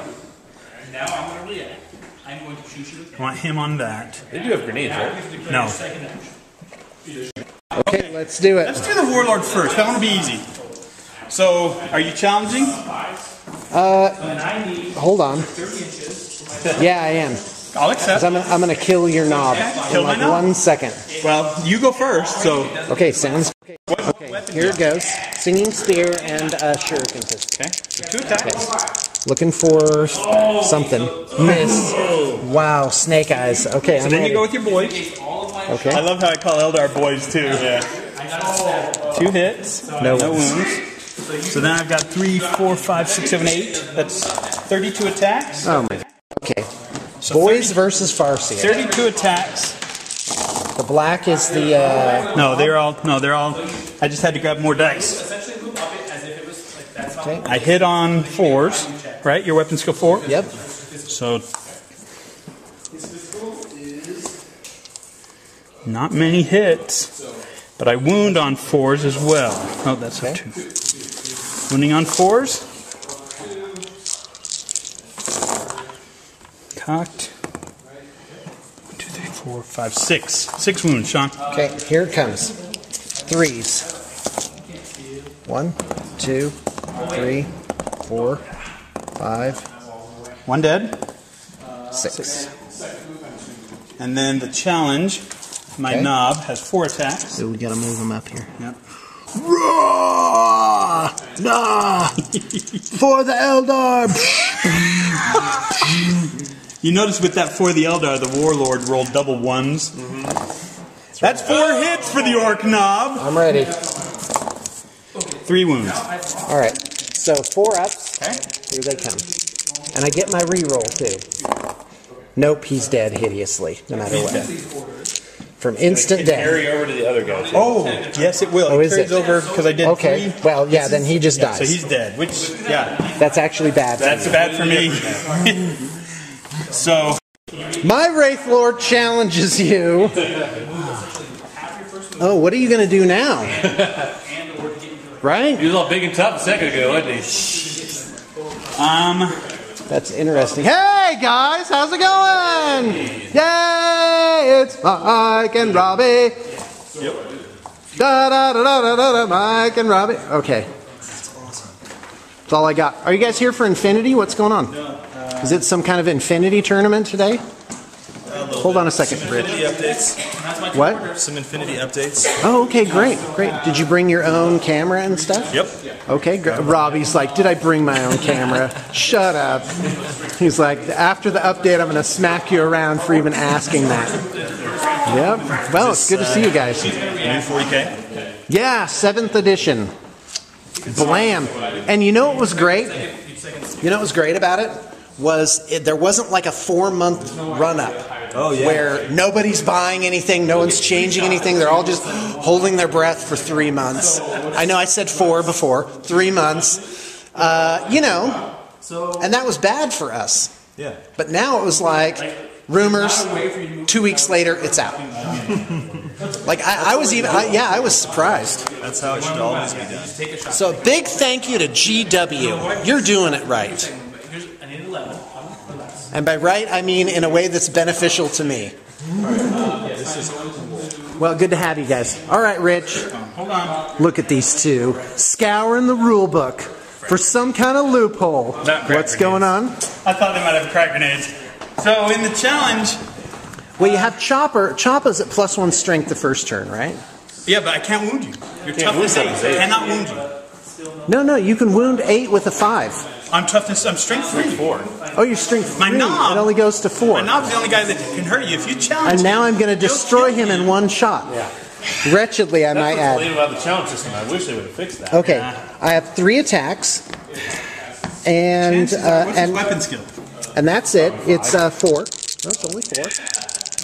I want him on that. They do have grenades, right? No. Okay, let's do it. Let's do the Warlord first. That one will be easy. So, are you challenging? Hold on. Yeah, I am. I'll accept. I'm going to kill your knob Kill in my like knob? 1 second. Well, you go first, so. Okay, sounds okay. Here it goes. Singing spear and shuriken pistol. Okay. So 2 attacks. Looking for something. Miss. Wow, snake eyes. Okay, So I'm then ready. you go with your boys. I Okay. love how I call Eldar boys too. Yeah. 2 hits. No wounds. So then I've got 3, 4, 5, 6, 7, 8. That's 32 attacks. Oh my. Okay. So Boys versus Farseer. 32 attacks. The black is the. No, they're all. I just had to grab more dice. Okay. I hit on 4s, right? Your weapon skill 4. Yep. So not many hits, but I wound on 4s as well. Oh, that's a 2. Wounding on 4s. Cocked. 1, 2, 3, 4, 5, 6. 6 wounds, Sean. Okay, here it comes. 3s. 1, 2, 3, 4, 5, 1 dead. 6. And then the challenge, my Okay. knob has 4 attacks. So we gotta move them up here. Yep. Roar! Nah! For the Eldar! You notice with that for the Eldar, the Warlord rolled double 1s. That's 4 hits for the Orc knob. I'm ready. 3 wounds. Alright, so 4 ups. Okay. Here they come. And I get my reroll too. Nope, he's dead hideously, no matter what. From instant death. Carry over to the other guy. Too. Oh, yes, it will. Oh, It is carries it? over because I did Okay, 3. well, yeah, then he just dies. So he's dead, which, yeah, That's actually bad. that's bad for me. So, My Wraith Lord challenges you. Oh, what are you going to do now? Right? He was all big and tough a second ago, wasn't he? That's interesting. Hey guys, how's it going? Yay! It's Mike and Robbie. Yep. Da da da da da da. Mike and Robbie. Okay. That's all I got. Are you guys here for Infinity? What's going on? Is it some kind of Infinity tournament today? Hold on a second, Rich. Infinity updates. What? Some Infinity updates. Oh, okay, great, great. Did you bring your own camera and stuff? Yep. Okay, Robbie's like, did I bring my own camera? Shut up. He's like, after the update, I'm going to smack you around for even asking that. Yep. Well, it's good to see you guys. New 40K? Yeah, 7th edition. Blam. And you know what was great? You know what was great about it? There wasn't like a 4-month run-up. Oh, yeah. Where nobody's buying anything, no one's changing anything, they're all just holding their breath for 3 months. I know I said 4 before, 3 months. You know, and that was bad for us. Yeah. But now it was like, rumors, 2 weeks later, it's out. Like, I was surprised. That's how it should always be done. So big thank you to GW. You're doing it right. And by right, I mean in a way that's beneficial to me. Well, good to have you guys. All right, Rich. Hold on. Look at these two. Scouring the rule book for some kind of loophole. What's going on? I thought they might have crack grenades. So in the challenge... Well, you have Chopper. Chopper's at +1 strength the first turn, right? Yeah, but I can't wound you. Your toughness 8. I cannot wound you. No, you can wound 8 with a 5. I'm strength 3. 4. Oh, you're strength 3. My knob. It only goes to 4. My knob's the only guy that can hurt you. If you challenge And now I'm going to destroy him in one shot. Yeah. Wretchedly, I might That's what's add. lame about the challenge system. I wish they would have fixed that. Okay, I have 3 attacks, and what's his weapon skill? and that's it. It's 4. No, it's only 4. Do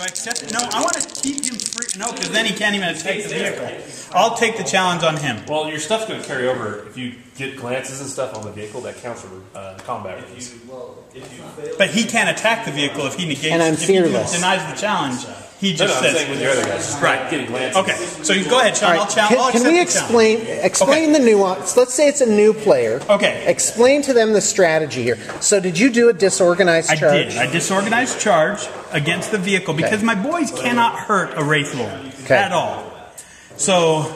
I accept it? No, I want to keep him free. No, because then he can't even attack the vehicle. I'll take the challenge on him. Well, your stuff's going to carry over. If you get glances and stuff on the vehicle, that counts for combat rules. But he can't attack the vehicle if he negates. And I'm fearless. If he denies the challenge, he just I'm says. saying with your other guys, Right. getting glances. Okay, so you go ahead, Sean. All right, I'll can we explain the nuance? Let's say it's a new player. Okay. Explain to them the strategy here. So did you do a disorganized charge? I did. I disorganized charge against the vehicle because my boys cannot hurt a Wraith Lord at all. So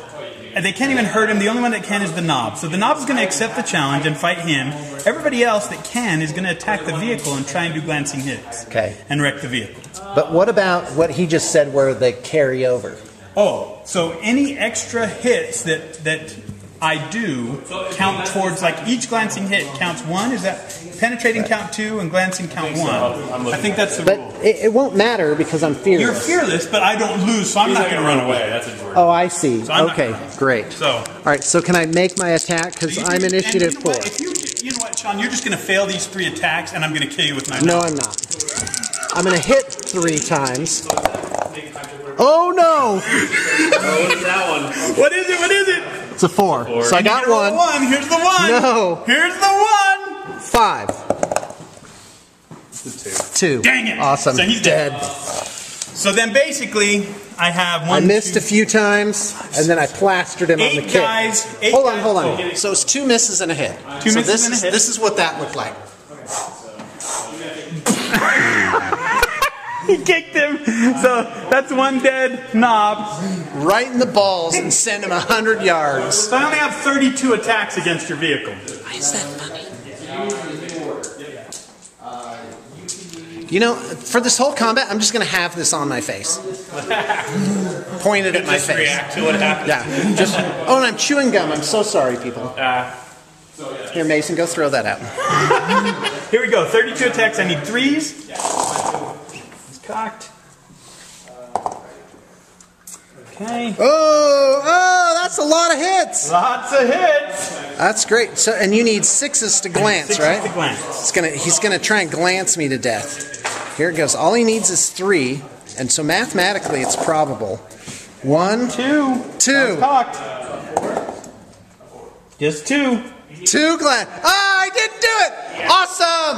they can't even hurt him. The only one that can is the Knob. So the Knob is going to accept the challenge and fight him. Everybody else that can is going to attack the vehicle and try and do glancing hits. Okay. And wreck the vehicle. But what about what he just said where they carry over? Oh, so any extra hits that I do count towards, like each glancing hit counts 1. Is that penetrating count 2 and glancing count 1? I think that's the rule. But it won't matter because I'm fearless. You're fearless, but I don't lose, so I'm not going to run away. That's important. Oh, I see. So okay, great. So, all right, so can I make my attack because I'm initiative 4? You know what, Sean? You're just going to fail these 3 attacks, and I'm going to kill you with my No, I'm not. I'm going to hit 3 times. Oh no! That one. What is it? What is it? It's a 4. So I got 1. Here's the 1. No. Here's the 1. 5. 2. Dang it. Awesome. So he's dead. So then basically, I have 1. I missed a few times, and then I plastered him on the 8 kick. guys. 8 Hold guys. on. So it's 2 misses and a hit. 2 misses and a hit. This is what that looked like. He kicked him. So that's 1 dead Knob. Right in the balls and send him 100 yards. So I only have 32 attacks against your vehicle. Why is that funny? You know, for this whole combat, I'm just going to have this on my face. Pointed at my face. React to what happened. Yeah. Just. Oh, and I'm chewing gum. I'm so sorry, people. Here, Mason, go throw that out. Here we go. 32 attacks. I need 3s. He's cocked. Okay. Oh, that's a lot of hits. Lots of hits. That's great. So, and you need 6s to glance, 6s right? to glance. He's gonna try and glance me to death. Here it goes. All he needs is 3, and so mathematically it's probable. 1, 2. 2. Cocked. Just 2. 2 glance. Ah, I didn't do it. Awesome.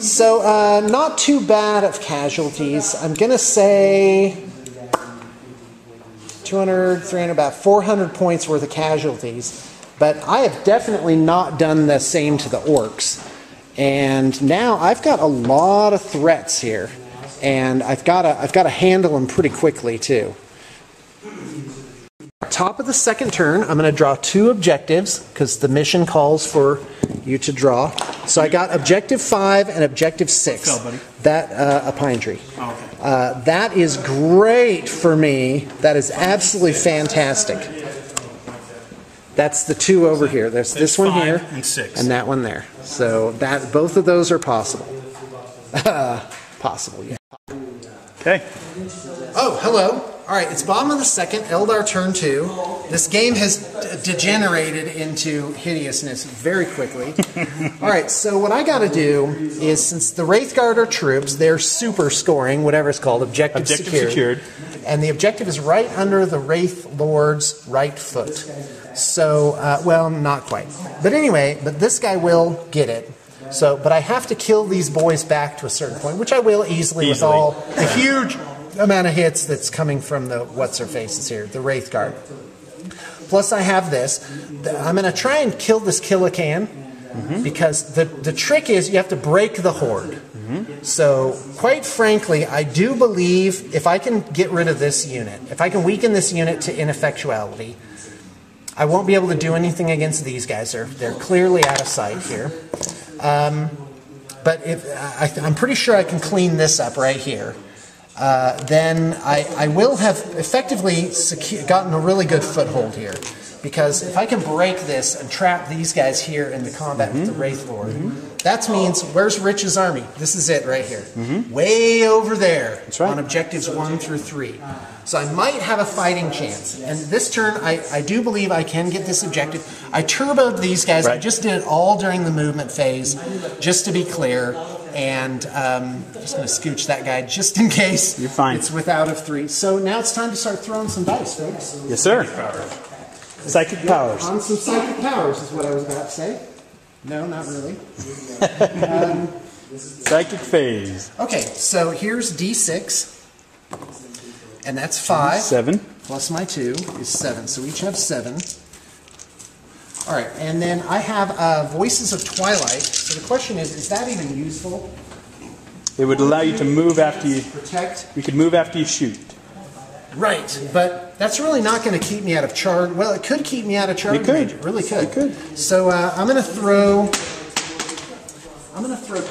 So, not too bad of casualties. I'm going to say 200, 300, about 400 points worth of casualties. But I have definitely not done the same to the orcs. And now I've got a lot of threats here. And I've got to handle them pretty quickly, too. Top of the second turn, I'm going to draw 2 objectives because the mission calls for you to draw. So I got objective 5 and objective 6. What's up, buddy? That a pine tree. Oh, okay. That is great for me. That is absolutely fantastic. That's the 2 over here. There's this one here and 6, and that one there. So that both of those are possible. Possible, yeah. Okay. Oh, hello. All right, it's bottom of the second, Eldar turn 2. This game has degenerated into hideousness very quickly. All right, so what I got to do is, since the Wraith Guard are troops, they're super scoring, whatever it's called, objective secured. And the objective is right under the Wraith Lord's right foot. So, well, not quite. But anyway, but this guy will get it. So, but I have to kill these boys back to a certain point, which I will easily. With all the huge amount of hits that's coming from the what's-her-faces here, the Wraith Guard. Plus I have this. I'm going to try and kill this Killacan, because the trick is you have to break the horde. So, quite frankly, I do believe if I can get rid of this unit, if I can weaken this unit to ineffectuality, I won't be able to do anything against these guys. They're clearly out of sight here. But if I'm pretty sure I can clean this up right here. Then I will have effectively gotten a really good foothold here. Because if I can break this and trap these guys here in the combat with the Wraith Lord, that means, where's Rich's army? This is it right here. Way over there. That's right. On objectives 1 through 3. So I might have a fighting chance. And this turn, I do believe I can get this objective. I turboed these guys. Right. I just did it all during the movement phase, just to be clear. And I'm just going to scooch that guy just in case. You're fine. It's without a 3. So now it's time to start throwing some dice, folks. Yes, sir. Psychic powers. On some psychic powers is what I was about to say. No, not really. Psychic phase. Okay, so here's D6. And that's 5. 7. Plus my 2 is 7. So we each have 7. All right, and then I have Voices of Twilight. So the question is that even useful? It would allow you to move after you... Protect? You could move after you shoot. Right, but that's really not going to keep me out of charge. Well, it could keep me out of charge. It could. It really could. It could. So I'm going to throw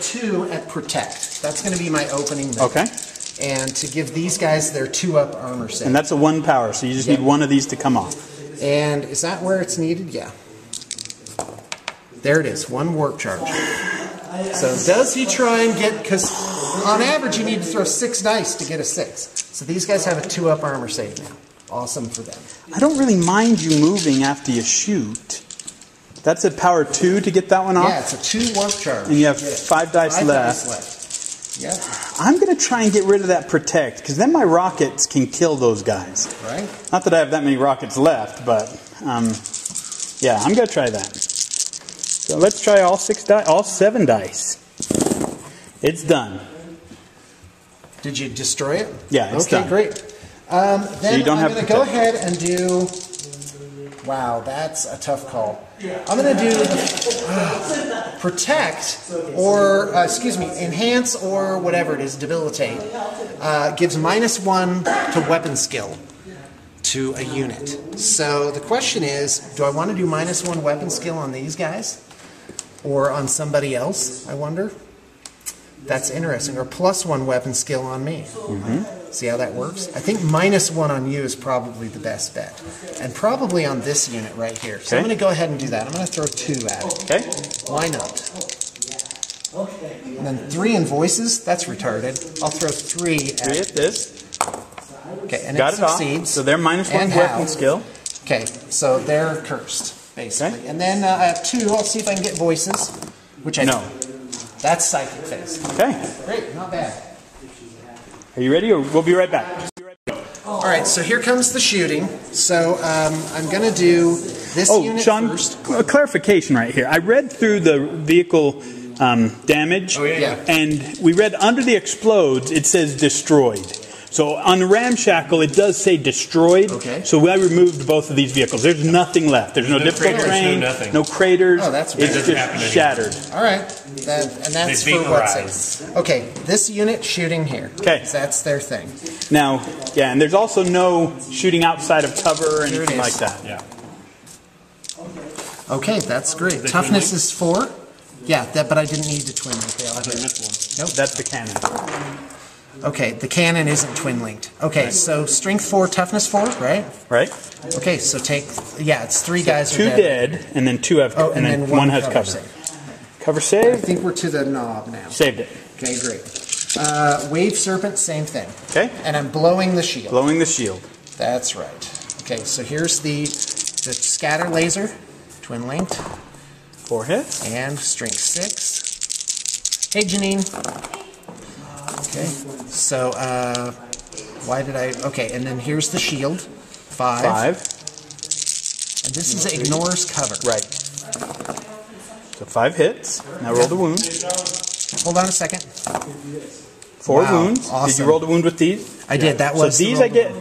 2 at Protect. That's going to be my opening move. Okay. And to give these guys their 2-up armor set. And that's a 1 power, so you just need 1 of these to come off. And is that where it's needed? Yeah. There it is, 1 warp charge. So does he try and get, because on average you need to throw 6 dice to get a 6. So these guys have a 2-up armor save now. Awesome for them. I don't really mind you moving after you shoot. That's a power 2 to get that one off? Yeah, it's a 2 warp charge. And you have 5 dice left. Yeah. I'm going to try and get rid of that Protect, because then my rockets can kill those guys. Right. Not that I have that many rockets left, but yeah, I'm going to try that. So let's try all 7 dice. It's done. Did you destroy it? Yeah, it's done. Okay, great. Then so you don't I'm have going to go ahead and do... Wow, that's a tough call. I'm going to do Protect, or, Enhance, or whatever it is, Debilitate. Gives -1 to weapon skill to a unit. So the question is, do I want to do -1 weapon skill on these guys? Or on somebody else, I wonder? That's interesting. Or +1 weapon skill on me. See how that works? I think -1 on you is probably the best bet. And probably on this unit right here. So I'm going to go ahead and do that. I'm going to throw 2 at it. Okay. Why not? And then 3 in Voices. That's retarded. I'll throw 3 at it. This. Okay, and Got it it off. succeeds. So they're -1 weapon skill. Okay, so they're cursed, basically. Okay. And then I have 2. I'll see if I can get Voices. Which I No. That's Psychic Phase. Okay. Great, not bad. Are you ready, or we'll be right back? All right, so here comes the shooting. So I'm going to do this unit Sean, first. a clarification right here. I read through the vehicle damage. Oh, yeah. And we read under the explodes, it says destroyed. So on the ramshackle, it does say destroyed. Okay. So I removed both of these vehicles. There's nothing left. There's no difficult craters, terrain, no nothing. no craters. Oh, that's it's weird. just shattered. All right, and that's They beat for what's Rise. it? Okay, this unit shooting here. Okay. So that's their thing. Now, yeah, and there's also no shooting outside of cover or Here it anything is. like that. Yeah. Okay, that's great. Toughness is 4. Yeah, but I didn't need the twin link. They all do. Nope, that's the cannon. Okay, the cannon isn't twin linked. Okay, so strength 4, toughness 4, right? Right? Okay, so take, yeah, it's 3 guys Two are dead. dead, and then 2 have, Oh, and then one has cover. save. Cover I save. think we're to the knob now. Saved it. Okay, great. Wave serpent, same thing. Okay. And I'm blowing the shield. Blowing the shield. That's right. Okay, so here's the scatter laser, twin linked, 4 hits. and strength 6. Hey, Janine. Okay, so why did I? Okay, and then here's the shield, 5. 5. And this is ignores cover. Right. So 5 hits. Now roll the wound. Hold on a second. 4 Wow, wounds. Did awesome. you roll the wound with these? I did. That was So the these roll. I get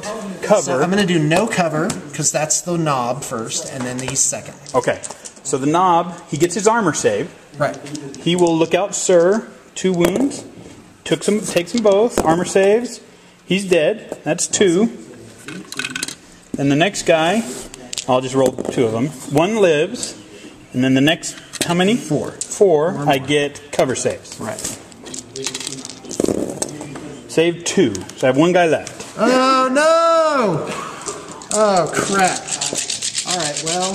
cover. So I'm going to do no cover because that's the knob first, and then these second. Okay. So the knob, he gets his armor save. Right. He will look out, sir. 2 wounds. Takes them both. Armor saves. He's dead. That's 2. Then the next guy, I'll just roll 2 of them. 1 lives. And then the next, how many? 4. 4. I get cover saves. Right. Save 2. So I have 1 guy left. Oh no! Oh crap! All right. Well.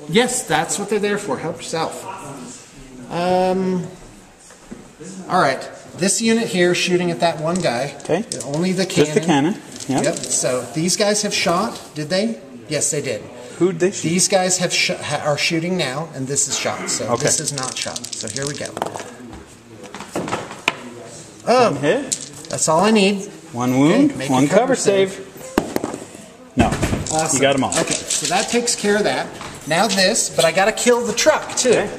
Yes, that's what they're there for. Help yourself. All right. This unit here shooting at that one guy. Okay. Only the cannon. Just the cannon. Yep. Yep. So these guys have shot. Did they? Yes, they did. Who'd they shoot? These guys have are shooting now, and this is shot. So Okay. this is not shot. So here we go. Oh, 1 hit. that's all I need. 1 wound. Okay, make a 1 cover cover save. No. Awesome. You got them all. Okay, so that takes care of that. Now this, but I got to kill the truck too. Okay.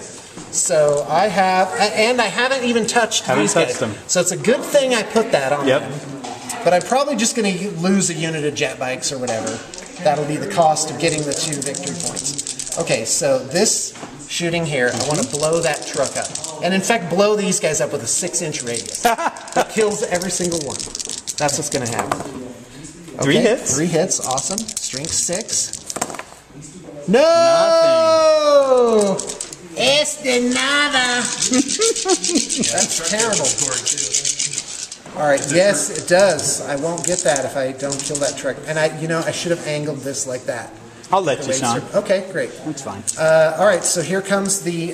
So I have, and I haven't even touched Haven't these touched guys. them. So it's a good thing I put that on Yep. them. But I'm probably just going to lose a unit of jet bikes or whatever. That'll be the cost of getting the 2 victory points. Okay, so this shooting here, I want to blow that truck up. And in fact, blow these guys up with a 6-inch radius. That kills every single one. That's what's going to happen. Okay, 3 hits. 3 hits, awesome. Strength 6. No! Es de nada. That's terrible. All right. Yes, it does. I won't get that if I don't kill that truck. And I should have angled this like that. I'll let you, Sean. Okay, great. That's fine. All right. So here comes the.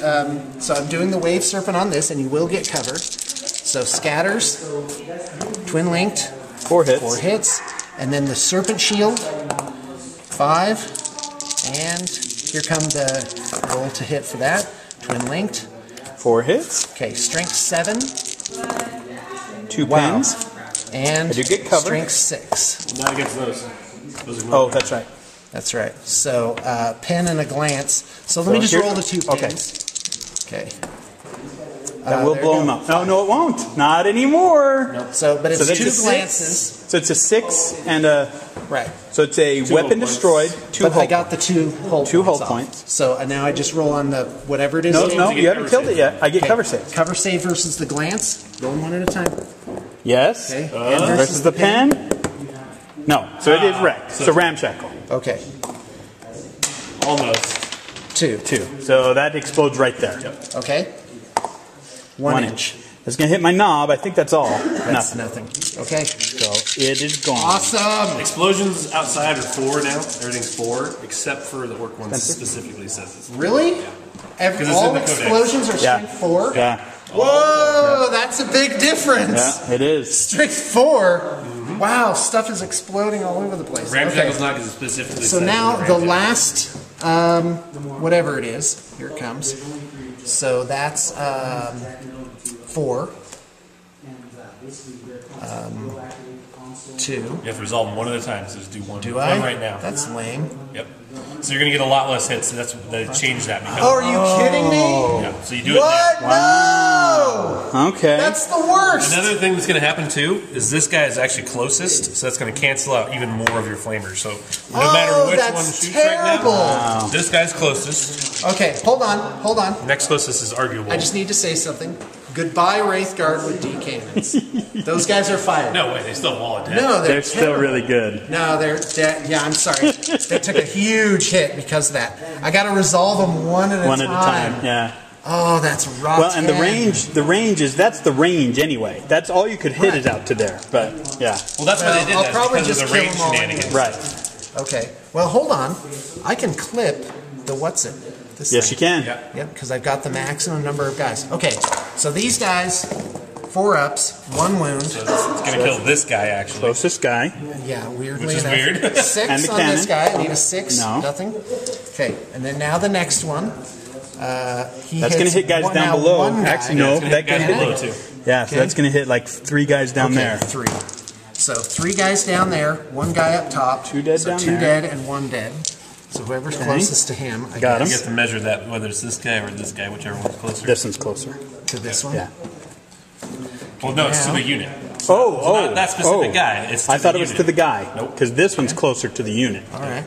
So I'm doing the wave serpent on this, and you will get cover. So scatters, twin linked, 4 hits. 4 hits, and then the serpent shield, 5, and here come the roll to hit for that. Twin linked. 4 hits. Okay, strength 7. 2 Wow. pins. And I do get cover. strength 6. Not against those. Those are Oh, that's right. That's right. So pin and a glance. So let me just here- roll the 2 okay. pins. Okay. That will there blow you him go. up. No, it won't. Not anymore. So, but it's So that's 2 a 6. glances. So it's a 6 and a. Right. So it's a weapon points. destroyed. 2 But hull I got the 2 hull 2 hull points. points. So now I just roll on the whatever it is. No, again. no, to get you haven't cover killed save. it yet. I get Okay. cover save. Cover save versus the glance. Rolling one at a time. Yes. Okay. Versus the pen. No. So it is wrecked. So ramshackle. Okay. almost. 2. 2. So that explodes right there. Okay. 1 inch. It's going to hit my knob. I think that's all. That's Nothing. nothing. Okay. So it is gone. Awesome. Explosions outside are 4 now. Everything's 4, except for the orc one specifically says it's 4. Really? 'Cause it's All in the codex. explosions are Yeah. strength 4? Yeah. Whoa, that's a big difference. Yeah, it is. Strength 4? Wow, stuff is exploding all over the place. Ramshackle's Okay. not because it specifically So says now it's the ramshackle. last, whatever it is, here it comes. So that's 4. 2. You have to resolve them one at a time, so just do one. Do one I? right now. That's lame. Yep. So you're going to get a lot less hits. So they changed that. Because are you kidding me? Yeah, so you do what? it now. Wow. No! Okay. That's the worst! Another thing that's going to happen too is this guy is actually closest, so that's going to cancel out even more of your flamers. So no matter which one shoots terrible. right now, this guy's closest. Okay, hold on. Next closest is arguable. I just need to say something. Goodbye, Wraithguard with D cannons. Those guys are fired. No way, they still have wall of death. No, they're still really good. No, they're dead. Yeah, I'm sorry. They took a huge hit because of that. I got to resolve them one at a time. Yeah. Oh, that's rough. Well, and the range is that's the range anyway. That's all you could hit is out to there. But yeah. Well, that's why they did I'll that. probably Because just of the range kill them all shenanigans. Right. Okay. Well, hold on. I can clip the what's it. This Yes, thing. you can. Yeah. Yep, because I've got the maximum number of guys. Okay, so these guys, 4 ups, 1 wound. So it's going to kill this guy actually. Closest guy. Yeah, weirdly Which is enough. weird. 6 And the on cannon. this guy. I need a 6. No. Nothing. Okay, and then now the next one. That's going to hit guys down below. One guy. Actually, no, that Guys can below hit. too. Yeah, so that's going to hit like 3 guys down there. 3. So 3 guys down there, 1 guy up top. 2 dead so down 2 there. dead and 1 dead. So whoever's closest to him, I Got guess. You have to measure that, whether it's this guy or this guy, whichever one's closer. This one's closer. To this one? Yeah. Well, no, it's to the unit. Oh, not that specific guy, it's to I thought the it was unit. to the guy. Nope. Because this one's closer to the unit. All right.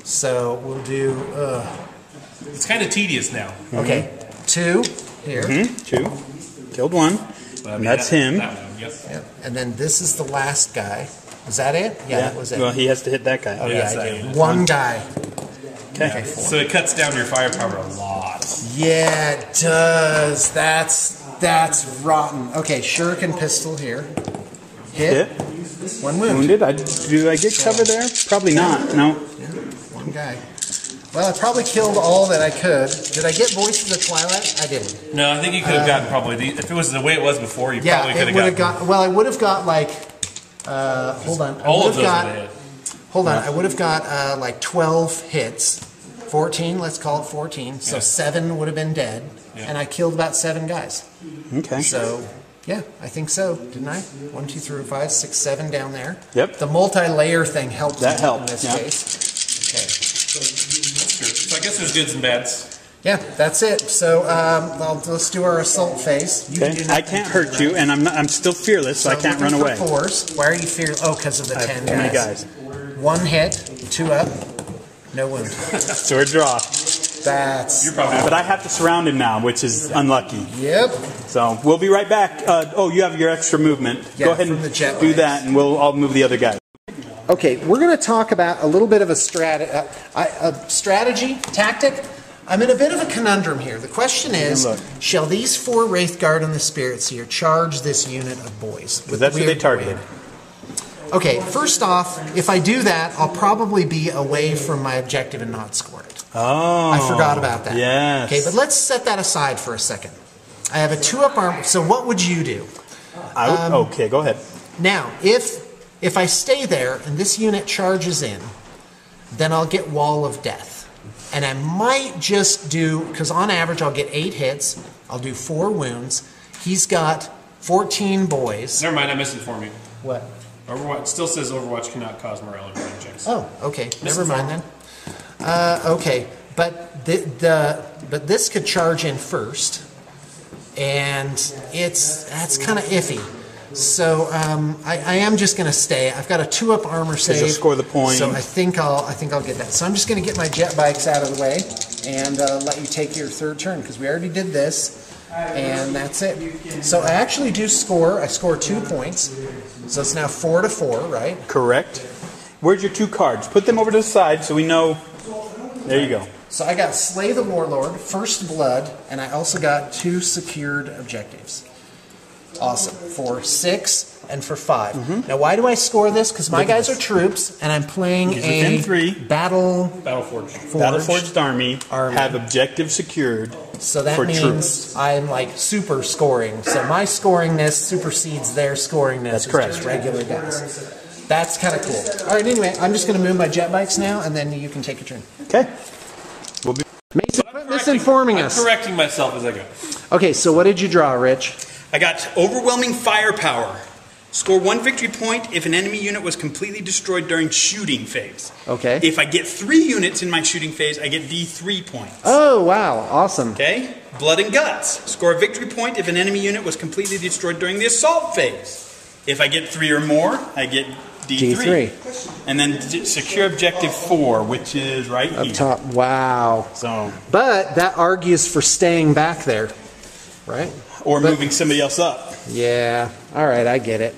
So we'll do, It's kind of tedious now. okay, 2 here. 2. Killed 1. And that's him. That one, yes. Yep. And then this is the last guy. Was that it? Yeah, that was it. Well, he has to hit that guy. Oh, Yeah, yeah, it's I that did. unit. 1 guy. Okay. So it cuts down your firepower a lot. Yeah, it does. That's rotten. Okay, shuriken pistol here. Hit. 1 wound. Wounded. Do I get cover there? Probably not. No. Yeah, 1 guy. Well, I probably killed all that I could. Did I get Voices of Twilight? I didn't. No, I think you could have gotten probably if it was the way it was before. You Yeah, probably could it would have have gotten got. Well, I would have got like. Hold on. all of those. got. Would have hit. Hold on. I would have got like 12 hits. 14. Let's call it 14. So 7 would have been dead, and I killed about 7 guys. Okay. So. Yeah, I think so, didn't I? 1, 2, 3, 4, 5, 6, 7 down there. Yep. The multi-layer thing helped. That me helped, in this yeah. case. Okay. So I guess there's goods and bads. Yeah, that's it. So let's do our assault phase. You Okay. do I nothing can't to hurt it, you, right? and I'm still fearless, so I can't run looking away. for 4s. Why are you fearless? Oh, because of the 10 How many guys. guys? 1 hit, 2 up, no wound. Sword draw. That's. You're probably But I have to surround him now, which is unlucky. Yep. So we'll be right back. You have your extra movement. Yeah, Go ahead from and the jet do waves. that, and I'll move the other guy. Okay, we're going to talk about a little bit of a strategy, tactic. I'm in a bit of a conundrum here. The question is, Look. shall these 4 Wraithguard and the Spirit Seer charge this unit of boys? Because that's what they targeted. Okay, first off, if I do that, I'll probably be away from my objective and not score it. Oh. I forgot about that. Yes. Okay, but let's set that aside for a second. I have a 2-up armor, so what would you do? Okay, go ahead. Now, if I stay there and this unit charges in, then I'll get Wall of Death. And I might just do, because on average I'll get 8 hits, I'll do 4 wounds. He's got 14 boys. Never mind, I misinformed you. What? Overwatch still says Overwatch cannot cause morale and brain checks. Oh, okay. Never mind then. Okay, but but this could charge in first, and that's kind of iffy. So I am just going to stay. I've got a 2-up armor save. you'll score the point. So I think I'll get that. So I'm just going to get my jet bikes out of the way and let you take your 3rd turn because we already did this, and that's it. So I actually do score. I score 2 points. So it's now 4-4, right? Correct. Where's your 2 cards? Put them over to the side so we know. There you go. So I got Slay the Warlord, First Blood, and I also got 2 secured objectives. Awesome. For 6 and for 5. Now, why do I score this? Because my guys are troops, and I'm playing within 3. Battleforged army have objective secured. So that for means troops. I'm like super scoring. So my scoringness supersedes their scoringness. That's as correct. Just regular guys. That's kind of cool. All right. Anyway, I'm just going to move my jet bikes now, and then you can take a turn. Okay. We'll be. Mason, misinforming I'm us. correcting myself as I go. Okay. So what did you draw, Rich? I got overwhelming firepower. Score 1 victory point if an enemy unit was completely destroyed during shooting phase. Okay. If I get 3 units in my shooting phase, I get D3 points. Oh, wow. Awesome. Okay. Blood and Guts. Score a victory point if an enemy unit was completely destroyed during the assault phase. If I get 3 or more, I get D3. And then secure objective 4, which is right up here. top. Wow. So, but that argues for staying back there, right? Or moving somebody else up. Yeah. All right, I get it.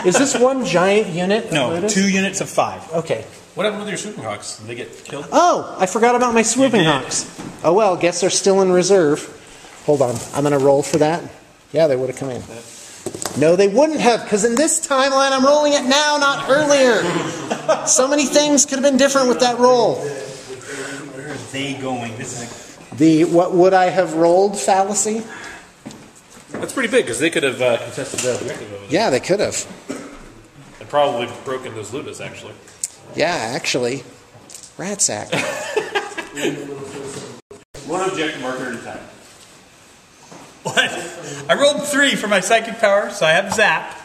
Is this one giant unit? No, 2 units of 5. Okay. What happened with your swooping hawks? Did they get killed? Oh, I forgot about my swooping hawks. Oh well, guess they're still in reserve. Hold on, I'm going to roll for that. Yeah, they would have come in. No, they wouldn't have, because in this timeline I'm rolling it now, not earlier. So many things could have been different with that roll. Where are they going? This is The what would I have rolled fallacy? That's pretty big, because they could have contested the objective. Yeah, they could have. And probably broken those Ludas, actually. Yeah, actually. Rat sack. One objective marker at a time. What? I rolled 3 for my psychic power, so I have zap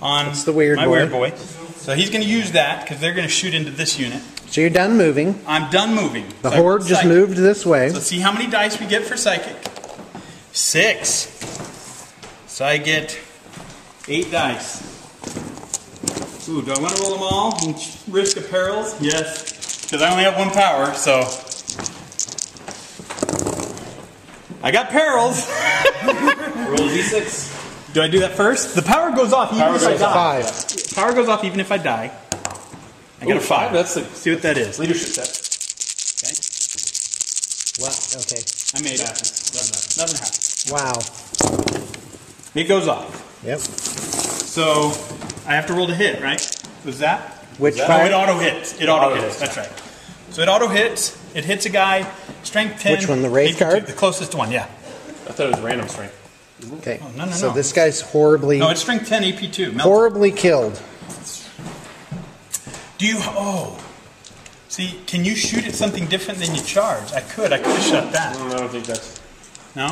on That's the weird my boy. weird boy. So he's going to use that, because they're going to shoot into this unit. So you're done moving. I'm done moving. The horde just moved this way. So let's see how many dice we get for psychic. 6. So I get 8 dice. Ooh, do I want to roll them all and risk a perils? Yes. Because I only have 1 power, so. I got perils. Roll a d6. Do I do that first? The power goes off even if I die. 5. Power goes off even if I die. I got a 5. That's a See what that is. leadership set. What? Okay. I made it. Nothing happened. Wow. It goes off. Yep. So I have to roll to hit, right? Was that? Which No, fire? it auto hits. It auto hits. That's right. So it auto hits. It hits a guy. Strength 10. Which one, the Wraith AP2, card? The closest one, yeah. I thought it was random strength. Okay. Oh, no. So this guy's horribly, No, it's strength 10 AP2. Melted. horribly killed. Do you? Oh. See, can you shoot at something different than you charge? I could have shot that. I don't think that's... No?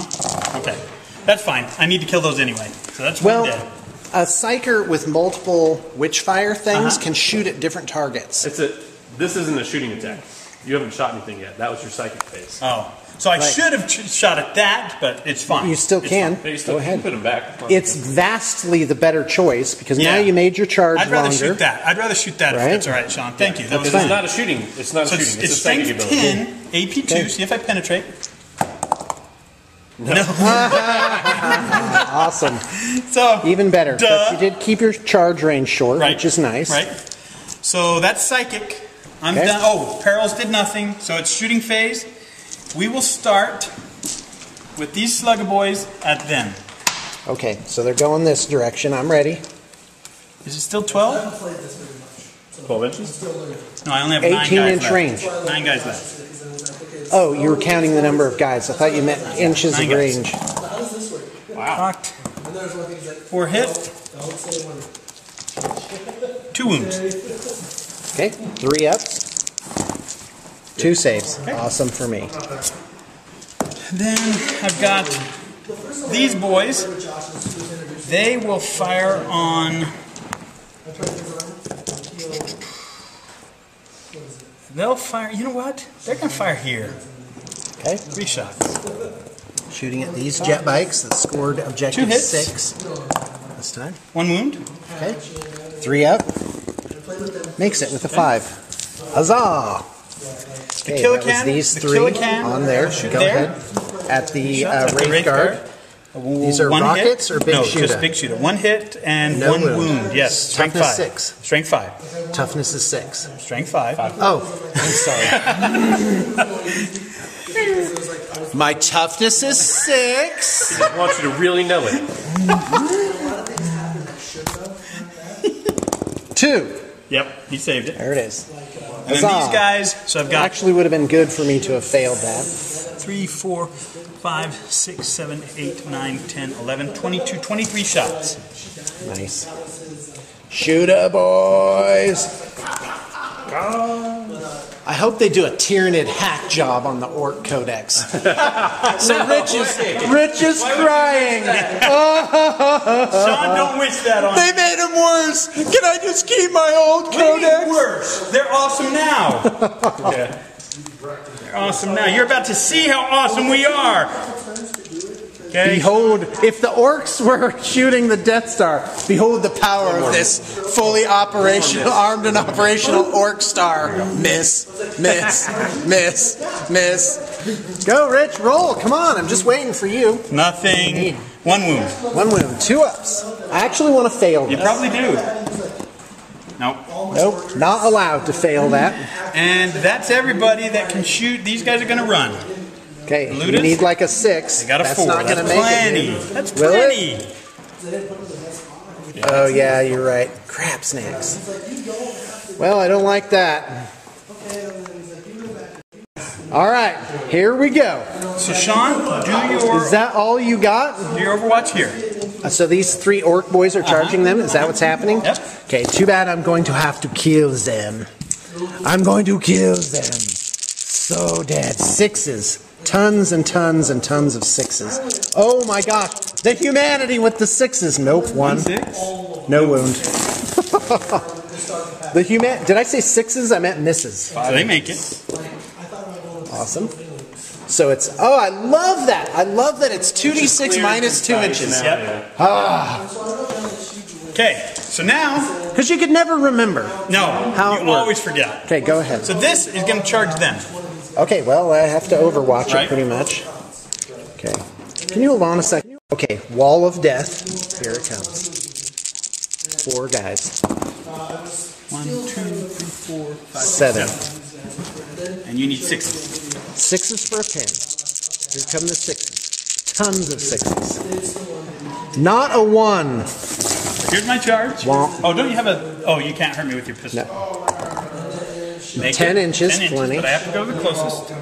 Okay. That's fine. I need to kill those anyway. So that's Well, one dead. a psyker with multiple witchfire things can shoot at different targets. This isn't a shooting attack. You haven't shot anything yet. That was your psychic phase. Oh. So I Right. should have shot at that, but it's fine. You still It's can. fine. Hey, you still Go ahead. put him back. It's vastly the better choice because now Yeah. you made your charge I'd rather longer. shoot that. I'd rather shoot that Right? if that's all right, Sean. Thank you. That was Because fine. it's not a shooting. It's not a So shooting. it's It's a psychic strength ability. 10, AP2. Okay. See if I penetrate. No. Awesome. So Even better. Duh. But you did keep your charge range short, right, which is nice. Right. So that's psychic. I'm Okay. done. Oh, perils did nothing. So it's shooting phase. We will start with these slugger boys at them. Okay, so they're going this direction. I'm ready. Is it still 12? 12 inches? No, I only have 9 guys 18-inch left. range. 9 guys left. Oh, you were counting the number of guys. I thought you meant inches 9 of guys. range. Wow. 4 hit. 2 wounds. Okay, 3 ups. 2 saves. Awesome for me. Then I've got these boys. They will fire on. They'll fire. You know what? They're gonna fire here. Okay, 3 shots. shooting at these jet bikes that scored objective 2 hits. 6 this time. 1 wound. Okay, 3 up. Makes it with a 5. Huzzah! Okay, killer that was can, these the 3 killer can, on there. shoot Go there. ahead. At the Shots at the Wraith Wraith Guard. These are 1 rockets hit. or big no, shooter? just big shooter. 1 hit and No 1 wound. wound. Yes, strength Toughness 5. 6. Strength 5. Toughness is 6. Strength 5. Oh, I'm sorry. My toughness is 6. I want you to really know it. 2. Yep, he saved it. There it is. And then Huzzah. these guys. So I've got Actually would have been good for me to have failed that. 3, 4, 5, 6, 7, 8, 9, 10, 11, 22, 23 shots. Nice. Shooter boys. I hope they do a Tyranid hack job on the Orc Codex. So Rich is crying. Sean, don't wish that on They made him worse. Can I just keep my old Codex? Worse. They're awesome now. Yeah. They're awesome now. You're about to see how awesome we are. Okay. Behold, if the Orcs were shooting the Death Star, behold the power of this fully operational, armed and operational Orc Star. Miss. Go, Rich, roll. Come on, I'm just waiting for you. Nothing. One wound. 1 wound, 2 ups. I actually want to fail this. You probably do. Nope. Nope, not allowed to fail that. And that's everybody that can shoot. These guys are going to run. Okay, Ludus? you need like a 6. They got a That's 4. not going to That's make plenty. it. That's Will plenty. Oh yeah, you're right. Crap snacks. Well, I don't like that. All right, here we go. So Sean, do your Is that all you got? Overwatch here. So these 3 Orc boys are charging them? Is that what's happening? Yep. Okay, too bad I'm going to have to kill them. I'm going to kill them. So dead. 6s. Tons and tons and tons of 6s. Oh my gosh. The humanity with the 6s. Nope, 1. 6? No wound. Did I say 6s? I meant misses. So they make it. Awesome. So it's, oh, I love that. I love that it's 2d6 minus 2 inches. Yep. Ah. Okay, so now, Because you could never remember. no, How it you works. always forget. Okay, go ahead. So this is going to charge them. Okay, well, I have to overwatch Right. it pretty much. Okay. Can you hold on a second? Okay, Wall of Death. Here it comes. 4 guys. 1, 2, 3, 4, 5, 7. 7. And you need 6. 6s for a 10. Here come the 6s. Tons of 6s. Not a 1. Here's my charge. Womp. Oh, don't you have a... Oh, you can't hurt me with your pistol. No. Make 10 it inches, 10 inches, plenty. but I have to go the closest.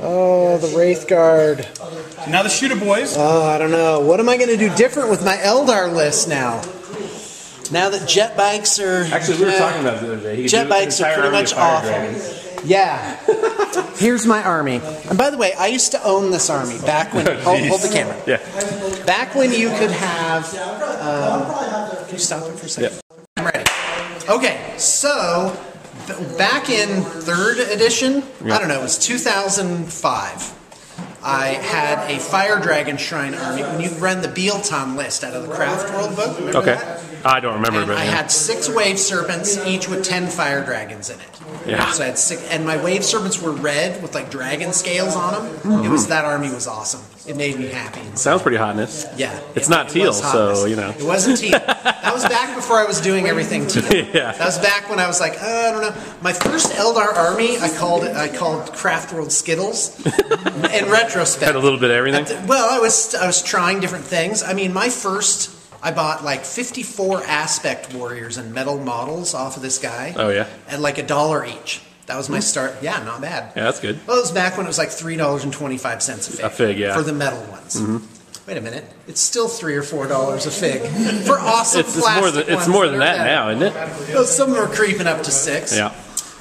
Oh, the Wraith Guard. So now the shooter boys. Oh, I don't know. What am I going to do different with my Eldar list now? Now that jet bikes are... Actually, we were talking about it the other day. He could Jet do bikes an are entire pretty army much of fire awful. dragons. Yeah. Here's my army. And by the way, I used to own this army back when... hold the camera. Yeah. Back when you could have... can you stop it for a second? Yeah. I'm ready. Okay, so... Back in 3rd edition, I don't know, it was 2005. I had a Fire Dragon Shrine army. When you run the Bealton list out of the Craft World book, remember that? I don't remember, And but I had 6 Wave Serpents, each with 10 Fire Dragons in it. Yeah. So I had 6, and my Wave Serpents were red with like dragon scales on them. It was that army was awesome. It made me happy. sounds pretty hotness. Yeah. It's not teal, was hotness. so, you know. It wasn't teal. That was back before I was doing everything teal. Yeah. That was back when I was like, I don't know. My first Eldar army, I called Craft World Skittles. In retrospect. Had a little bit of everything. Well, I was trying different things. I mean, I bought like 54 Aspect Warriors and metal models off of this guy. Oh, yeah? At like $1 each. That was my start. Yeah, not bad. Yeah, that's good. Well, it was back when it was like $3.25 a fig. A fig, yeah. For the metal ones. Wait a minute. It's still $3 or $4 a fig. For awesome plastic it's ones more than are that now, isn't it? Well, some of them are creeping up to $6. Yeah.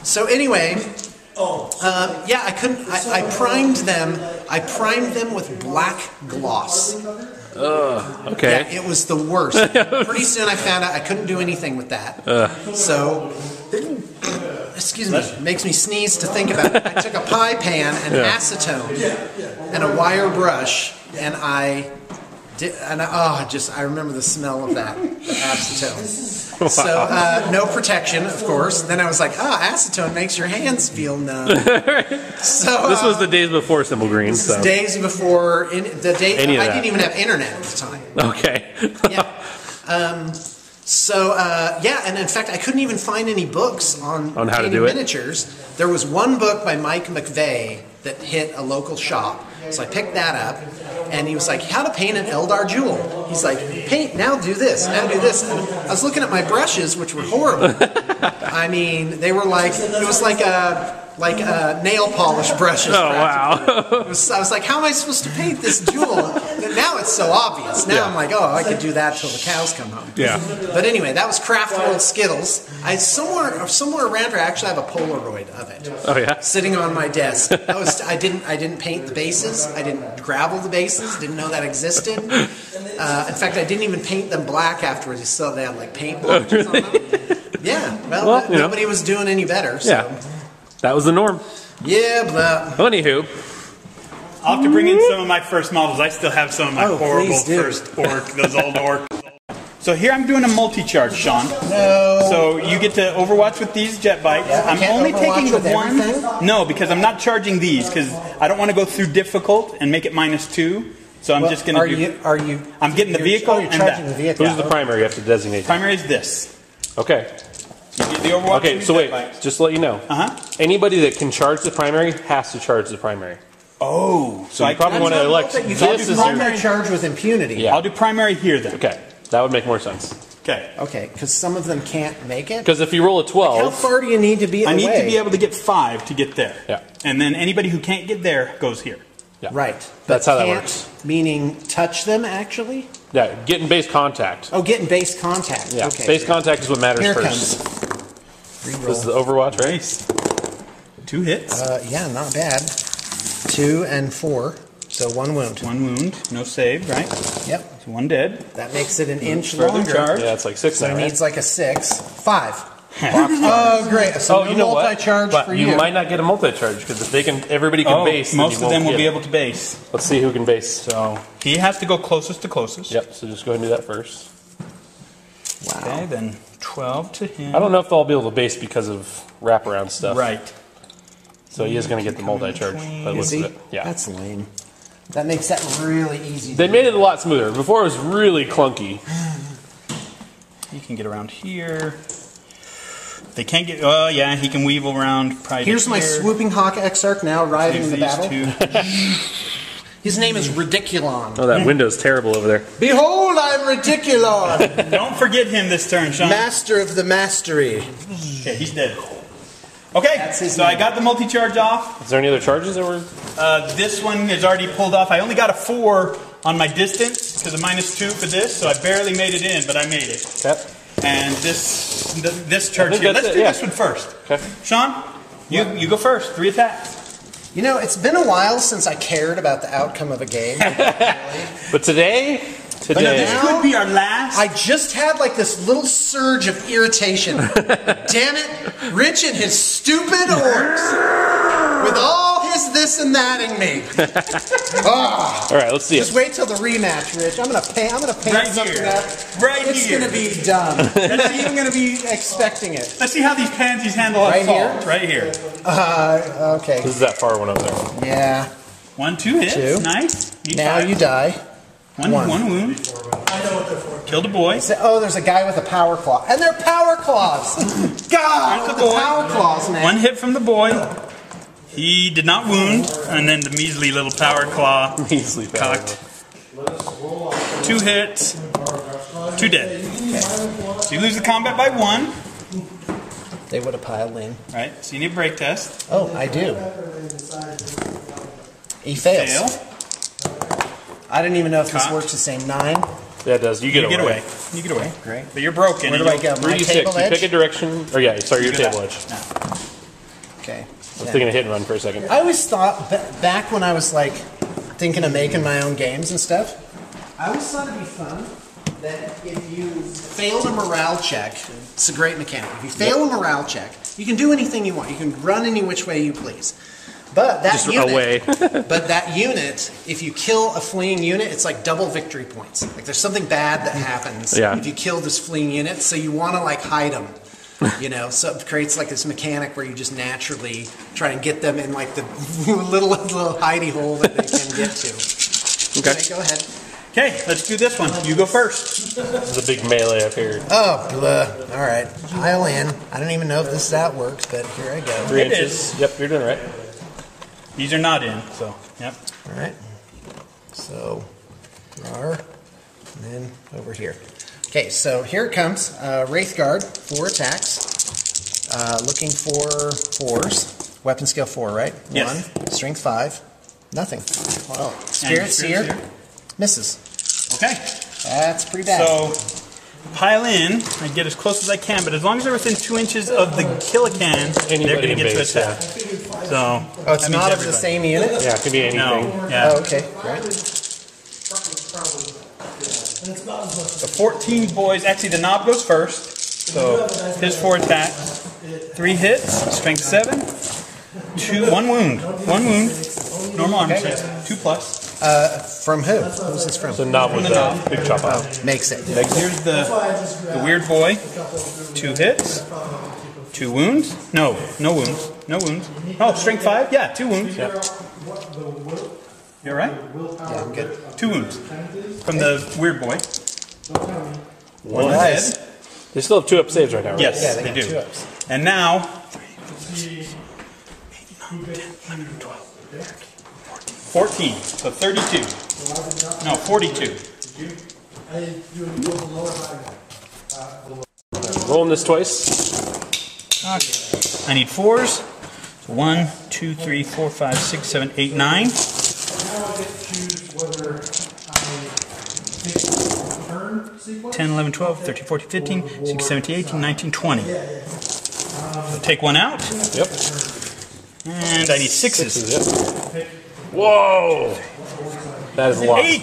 So anyway, yeah, I couldn't. I primed them. I primed them with black gloss. Okay. Yeah, it was the worst. Pretty soon I found out I couldn't do anything with that. So, excuse me, it makes me sneeze to think about it. I took a pie pan and acetone and a wire brush, and I remember the smell of that, the acetone. Wow. So, no protection, of course. Then I was like, acetone makes your hands feel numb. So This was the days before Simple Green. So. days before I didn't even have internet at the time. Okay. Yeah. And in fact, I couldn't even find any books on how to painting do it? miniatures. There was one book by Mike McVeigh that hit a local shop. So I picked that up, and he was like, how to paint an Eldar jewel. He's like, paint, now do this, now do this. And I was looking at my brushes, which were horrible. I mean, they were like, it was like a like nail polish brushes. Oh, wow. I was like, how am I supposed to paint this jewel? And now it's so obvious. Now I'm like, oh, I could do that till the cows come home. Yeah. But anyway, that was Craft World Skittles. Somewhere around here, I actually have a Polaroid of it. Oh, yeah? Sitting on my desk. I didn't paint the bases. I didn't gravel the bases. Didn't know that existed. In fact, I didn't even paint them black afterwards. You saw they had like paint blotches on them. Yeah. Well, nobody was doing any better. So. Yeah. That was the norm. Yeah, blah. Anywho. I'll have to bring in some of my first models. I still have some of my horrible first orc, those old orcs. So here I'm doing a multi-charge, Sean. No. So you get to Overwatch with these jet bikes. Yeah, I'm only taking the one. Everything? No, because I'm not charging these because I don't want to go through difficult and make it -2. So I'm just going to do. I'm getting the vehicle and charging that. the vehicle. Who's the primary you have to designate? Primary is this. Okay. You get the Overwatch. Okay, so wait, just to let you know. Anybody that can charge the primary has to charge the primary. Oh, so I probably want to elect this as your primary charge with impunity. Yeah. I'll do primary here then. Okay, that would make more sense. Okay. Okay, because some of them can't make it. Because if you roll a 12, how far do you need to be away? I need to be able to get 5 to get there. Yeah. And then anybody who can't get there goes here. Yeah. Right. That's how that works. Meaning touch them actually? Yeah, get in base contact. Oh, get in base contact. Yeah, Okay. base contact is what matters Here first. Comes. This is the Overwatch race. 2 hits. Yeah, not bad. 2 and 4. So 1 wound. 1 wound. No save, right? Yep. So 1 dead. That makes it an inch Further longer. charge. Yeah, it's like 6 So now, it right? needs like a 6. 5. Oh, great. So Oh, you know what? multi-charge But for you might not get a multi-charge because if they can, everybody can base. then most you of them won't will get be it. able to base. Let's see who can base. So he has to go closest to closest. Yep. So just go ahead and do that first. Wow. Okay, then 12 to him. I don't know if they'll be able to base because of wraparound stuff. Right. So he is going to get the multi-charge. By the looks of it. Yeah. That's lame. That makes that really easy. They made it a lot smoother. Before it was really clunky. He can get around here. They can't get. Oh yeah, he can weave around. Probably Here's my swooping hawk exarch now arriving in the These battle. His name is Ridiculon. Oh, that window's terrible over there. Behold, I'm Ridiculon, Don't forget him this turn, Sean. master of the mastery. Okay, he's dead. Okay, That's his so name. I got the multi-charge off. Is there any other charges that were? This one is already pulled off. I only got a 4 on my distance because of -2 for this, so I barely made it in, but I made it. Yep. And this charge think here. that's Let's it, do yeah. this one first. Okay. Sean, you go first. 3 attacks. You know, it's been a while since I cared about the outcome of a game. But today, But now this could be our last. I just had like this little surge of irritation. Damn it, Rich and his stupid orcs. With all his this and thatting me. all right, let's see Just it. wait till the rematch, Rich. I'm gonna paint Right something here. up. Right It's here. gonna be dumb. You're not even gonna be expecting it. Let's see how these pansies handle Right assault. Right here. Okay. This is that far one over there. Yeah. 1, 2 hits. 2. Nice. Now you die. One wound. Killed a boy. Oh, there's a guy with a power claw. And they're power claws! God, with the power claws, man. 1 hit from the boy. He did not wound. And then the measly little power claw Measly power cocked. 2 hits. 2 dead. So you lose the combat by 1. They would have piled in. Right. So you need a break test. Oh, I do. He fails. Fail. I didn't even know if this Cocked. works the same. 9. Yeah, it does. You get You get away. away. You get away. Great. But you're broken. Where do and I go? My 3d6. table You edge? pick a direction. Or yeah, sorry, your you go table that. edge. Okay. I was thinking of hit and run for a second. I always thought, back when I was like thinking of making my own games and stuff, I always thought it'd be fun that if you failed a morale check, it's a great mechanic. If you fail a morale check, you can do anything you want. You can run any which way you please. But that Just unit, away. but that unit, if you kill a fleeing unit, it's like double victory points. Like there's something bad that happens Yeah. if you kill this fleeing unit, so you want to like hide them. You know, so it creates like this mechanic where you just naturally try and get them in like the little hidey hole that they can get to. Okay. Go ahead. Okay, let's do this one. You go first. This is a big melee up here. Oh, blah. All right. Pile in. I don't even know if this is how it works, but here I go. 3 It inches. is. Yep, you're doing it right. These are not in, so, yep. All right. So, and then over here. Okay, so here it comes. Wraithguard, 4 attacks. Looking for 4s. Weapon skill 4, right? Yes. 1. Strength 5. Nothing. Well, Spirit Seer misses. Okay. That's pretty bad. So pile in. I get as close as I can, but as long as they're within 2 inches of the kilocan, they're going to get to attack. So it's not of the same unit? Yeah, it could be anything. No. Yeah. Oh, okay. Right. So 14 boys. Actually, the knob goes first. So his 4 attacks. 3 hits. Strength 7. 1 wound. 1 wound. Normal armor set. 2 plus. From who? Who's this from? So knob with the big chop out. Makes it. Here's the weird boy. 2 hits. 2 wounds. No wounds. No wounds. Oh, strength 5? Yeah, 2 wounds. Yeah. You alright? Yeah, I'm good. 2 wounds. From the weird boy. 1 Nice. dead. They still have 2-up saves right now, right? Yes, Yeah, they they got do. 2-ups. And now 3, 4, 6, 7, 8, 9, 10, 11, 12, 14. So 32. No, 42. Rolling this twice. Okay. I need 4s. 1, 2, 3, 4, 5, 6, 7, 8, 9. 10, 11, 12, 13, 14, 15, 16, 17, 18, 19, 20. So take 1 out. Yep. And I need 6s. Yep. Whoa! That is a lot. 8!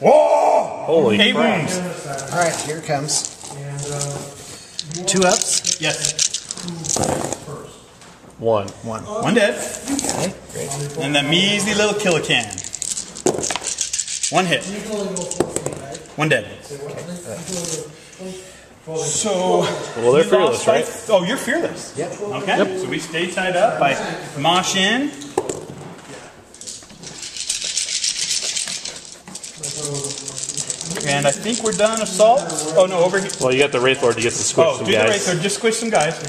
Whoa! Holy 8 crap. wounds. All right, here it comes. 2-ups. Yes. 1. 1 dead. Okay, great. And that measly little kilocan. 1 hit. 1 dead. So. Well, they're fearless, right? Oh, you're fearless. Yep. Okay. Yep. So we stay tied up. I mosh in. And I think we're done assault. Oh no, over here. Well, you got the Wraith Lord to get to squish Oh, some do the guys. Wraith Lord. Just squish some guys.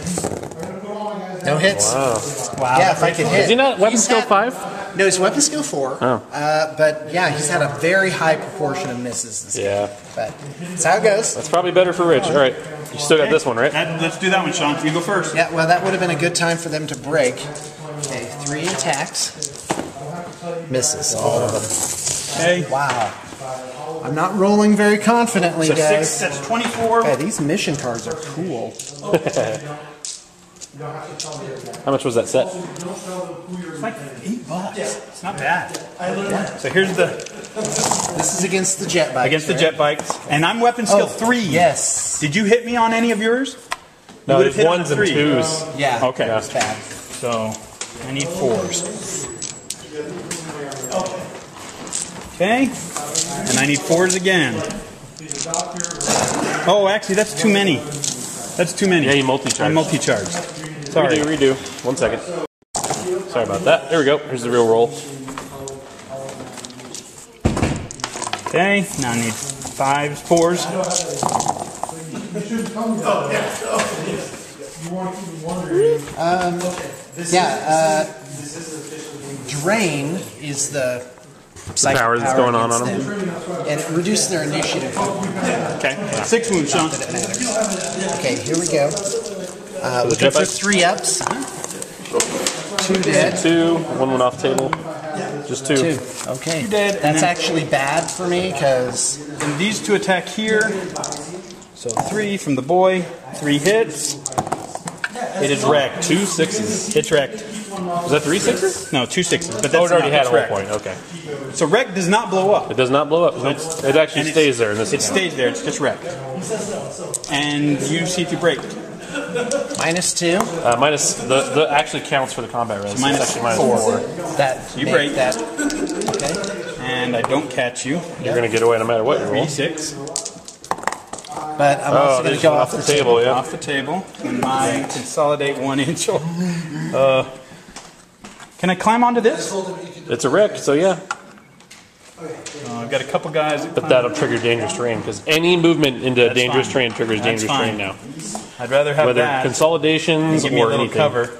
No hits. Wow. Wow. Yeah, if I could hit. Is he not weapon He's skill had- 5? No, he's weapon skill 4. Oh. But yeah, he's had a very high proportion of misses this game. Yeah. But that's how it goes. That's probably better for Rich. All right. You still got this one, right? Let's do that one, Sean. You go first. Yeah, well, that would have been a good time for them to break. Okay, 3 attacks. Misses, all of them. Okay. Wow. I'm not rolling very confidently, So guys. 6, that's 24. Okay, these mission cards are cool. How much was that set? It's like $8. It's not bad. So here's This is against the jet bike. against the jet bikes, and I'm weapon skill 3. Yes. Did you hit me on any of yours? No, would have it's hit on 1s a and 3. 2s. Yeah. Okay. That's bad. So I need 4s. Okay, and I need 4s again. Oh, actually, that's too many. That's too many. Yeah, you multi-charged. I'm multi-charged. Sorry. Redo. 1 second. Sorry about that. There we go. Here's the real roll. Okay, now I need 5s, 4s. Drain is the psychic power that's going on against them. them. And it reduces their initiative. Okay, 6 wounds, Sean. That it matters. Okay, here we go. Looking jet for bike? 3-ups. 2 dead. 2. 1 went off the table. Just 2. 2. Okay. 2 dead, and That's then- actually bad for me because And these 2 attack here. So 3 from the boy, 3 hits. It is wrecked. 2 6s. It's wrecked. Was that 3 6s? No, 2 6s. But that's Oh, it already enough. had a It's whole wrecked. point. Okay. So wreck does not blow up. It does not blow up. It actually And stays there in this It account. stays there. It's just wrecked. And you see if you break. -2. Minus the actually counts for the combat res. Minus It's actually 4. That You make break. that. Okay. And I don't catch you. You're gonna get away no matter what you roll. 3, 6. But I'm Oh, also they going to just go went off off the table. Yeah. Off the table. And I consolidate 1 inch. Can I climb onto this? It's a wreck, so yeah. I've got a couple guys. But that'll trigger dangerous terrain because any movement into That's dangerous fine. terrain triggers That's dangerous fine. terrain now. I'd rather have Whether that. consolidations Give me a or little anything. cover.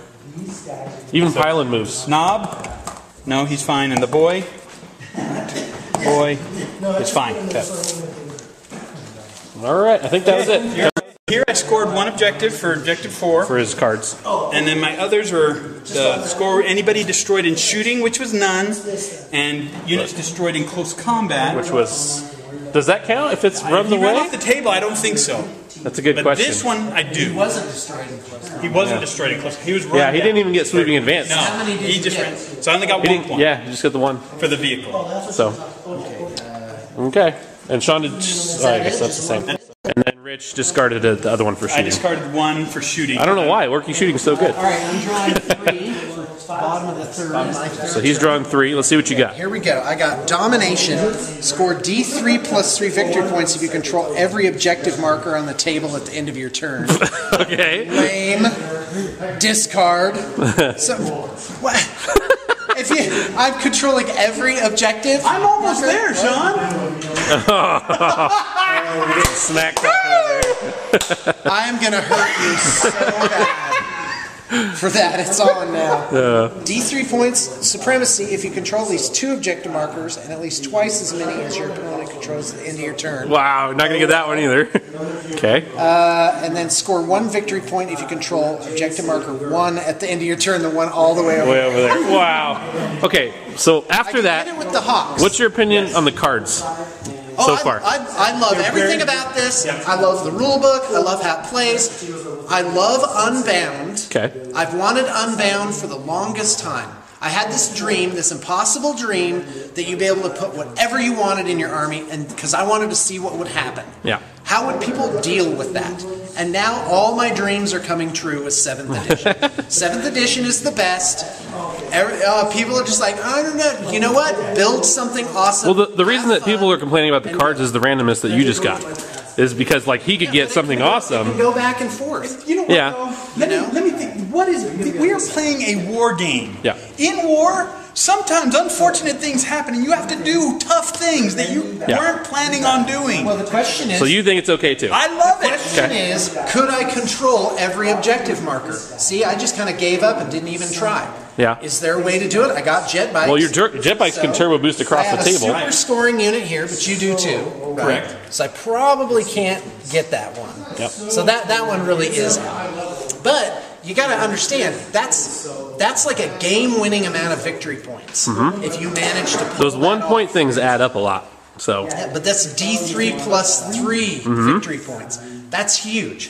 Even pylon moves. Knob. No, he's fine. And the boy. Boy is fine. Okay. All right, I think that was it Here I scored 1 objective for objective 4. for his cards. And then my others were the score anybody destroyed in shooting, which was none, and units destroyed in close combat, Which was... Does that count if it's rubbed He ran away? off the table. I don't think so. That's a good But question. this one, I do. He wasn't destroyed in close combat. He wasn't destroyed in close. He was run Yeah, he down. didn't even get sweeping advance. No, How many did he you just get? ran. So I only got He 1 didn't, point yeah, you just got the one. for the vehicle. So, okay. And Sean did. Oh, I guess that's the same. And then Rich discarded the other one for I shooting. discarded 1 for shooting. I don't know why. Orky shooting's so good. All right, I'm drawing 3 for bottom of the third. My third. So he's drawing 3. Let's see what you got. Here we go. I got domination. Score D3 plus 3 victory points if you control every objective marker on the table at the end of your turn. Okay. Lame. Discard. So, what? If I'm controlling every objective. I'm almost there, Sean. Snack talking over here. I am gonna hurt you so bad. For that, it's on now. D3 points, supremacy, if you control at least 2 objective markers and at least twice as many as your opponent controls at the end of your turn. Wow, not gonna get that one either. Okay. And then score 1 victory point if you control objective marker 1 at the end of your turn, the one all the way over. Way over there. Wow. Okay, so after Hit it that, with the Hawks. what's your opinion on the cards so far? I love everything about this. I love the rule book. I love how it plays. I love Unbound. Okay. I've wanted Unbound for the longest time. I had this dream, this impossible dream, that you'd be able to put whatever you wanted in your army, and because I wanted to see what would happen. Yeah. How would people deal with that? And now all my dreams are coming true with 7th edition. 7th edition is the best. People are just like, I don't know. You know what? Build something awesome. Well, the reason that people are complaining about the cards is the randomness that you just got. Is because, like, he could get something awesome. Go back and forth. You know what, Yeah. though? Let me think. What is... We are playing a war game. Yeah. In war, sometimes unfortunate things happen, and you have to do tough things that you weren't planning on doing. Well, the question is... So you think it's okay too? I love The it. question is, could I control every objective marker? See, I just kind of gave up and didn't even try. Yeah. Is there a way to do it? I got jet bikes. Well, your jet bikes can turbo boost across I have the table. a super scoring unit here, but you do too. Right? Correct. So I probably can't get that one. Yep. So that one really is out. But you got to understand, that's like a game-winning amount of victory points if you manage to pull Those that 1 point off. things add up a lot. So Yeah, but that's D3 plus 3 victory points. That's huge.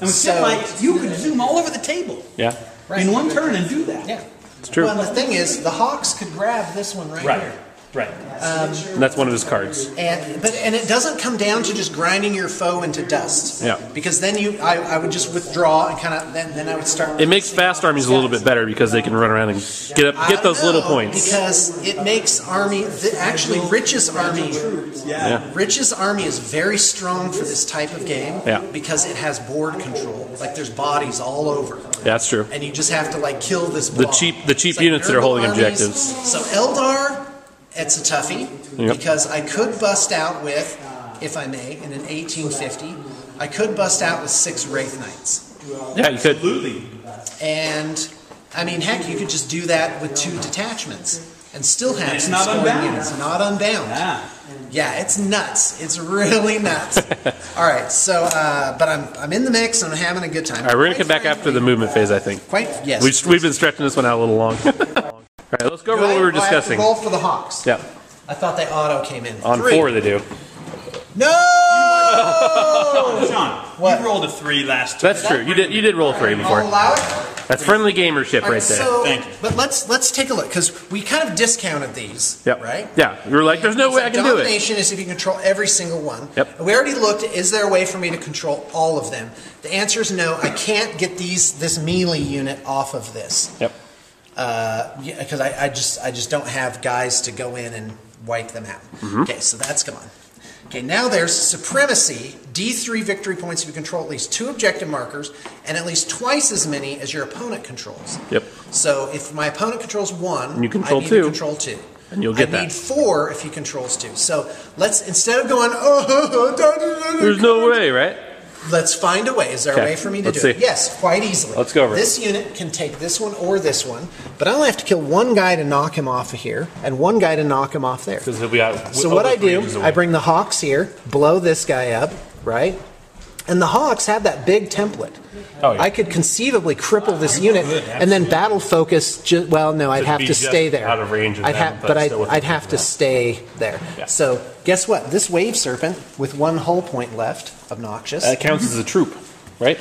And with jet bikes, you could zoom all over the table yeah, in one turn and do that. Yeah. it's true. Well, and the thing is, the Hawks could grab this one right here. Right. And that's one of his cards. And it doesn't come down to just grinding your foe into dust. Yeah. Because then I would just withdraw and kind of then I would start. It makes fast armies a little bit better because they can run around and get those little points. Because it makes actually Rich's army. Yeah. Rich's army is very strong for this type of game. Yeah. Because it has board control. Like there's bodies all over. Yeah, that's true. And you just have to like kill this The blob. cheap It's like units that are holding Nurgle armies. objectives. So Eldar, it's a toughie because I could bust out with, if I may, in an 1850, I could bust out with 6 Wraith Knights. Yeah, you could. Absolutely. And I mean, heck, you could just do that with 2 detachments and still have It's some not scoring unbound. units. Not unbound. Ah. Yeah, it's nuts. It's really nuts. All right, so but I'm in the mix and I'm having a good time. All right, we're gonna come back after the movement phase, I think. Yes. We've been stretching this one out a little long. All right, let's go over what we were discussing. Roll for the Hawks. Yeah, I thought they auto came in. on 3. 4 they do. No! Sean, What? you rolled a 3 last turn. That's true. You did roll 3 I'll before. allow it. That's friendly gamership right there. So, Thank you. But let's take a look because we kind of discounted these, Yep. right? Yeah, you were like, there's no way I can do it. Domination is if you control every single one. Yep. And we already looked. Is there a way for me to control all of them? The answer is no. I can't get this melee unit off of this. Yep. Because I just don't have guys to go in and wipe them out. Mm-hmm. Okay, so that's gone. Okay, now there's supremacy, D3 victory points if you control at least 2 objective markers and at least twice as many as your opponent controls. Yep. So if my opponent controls 1, And you control I need 2. to control 2. And you'll get I that. need 4 if he controls 2. So let's, instead of going, There's no way, right? let's find a way. Is there Okay, a way for me to let's do it? see. Yes, quite easily. Let's go over it. This unit can take this one or this one, but I only have to kill 1 guy to knock him off of here and 1 guy to knock him off there. Because he'll be out. So what I do, I bring the Hawks here, blow this guy up, right? And the Hawks had that big template. Oh, yeah. I could conceivably cripple this unit and then battle focus. Well, no, I'd have to stay there. Out of range of I'd them, but still I'd have to stay there. Yeah. So guess what? This Wave Serpent with 1 hull point left, obnoxious. That counts as a troop, right?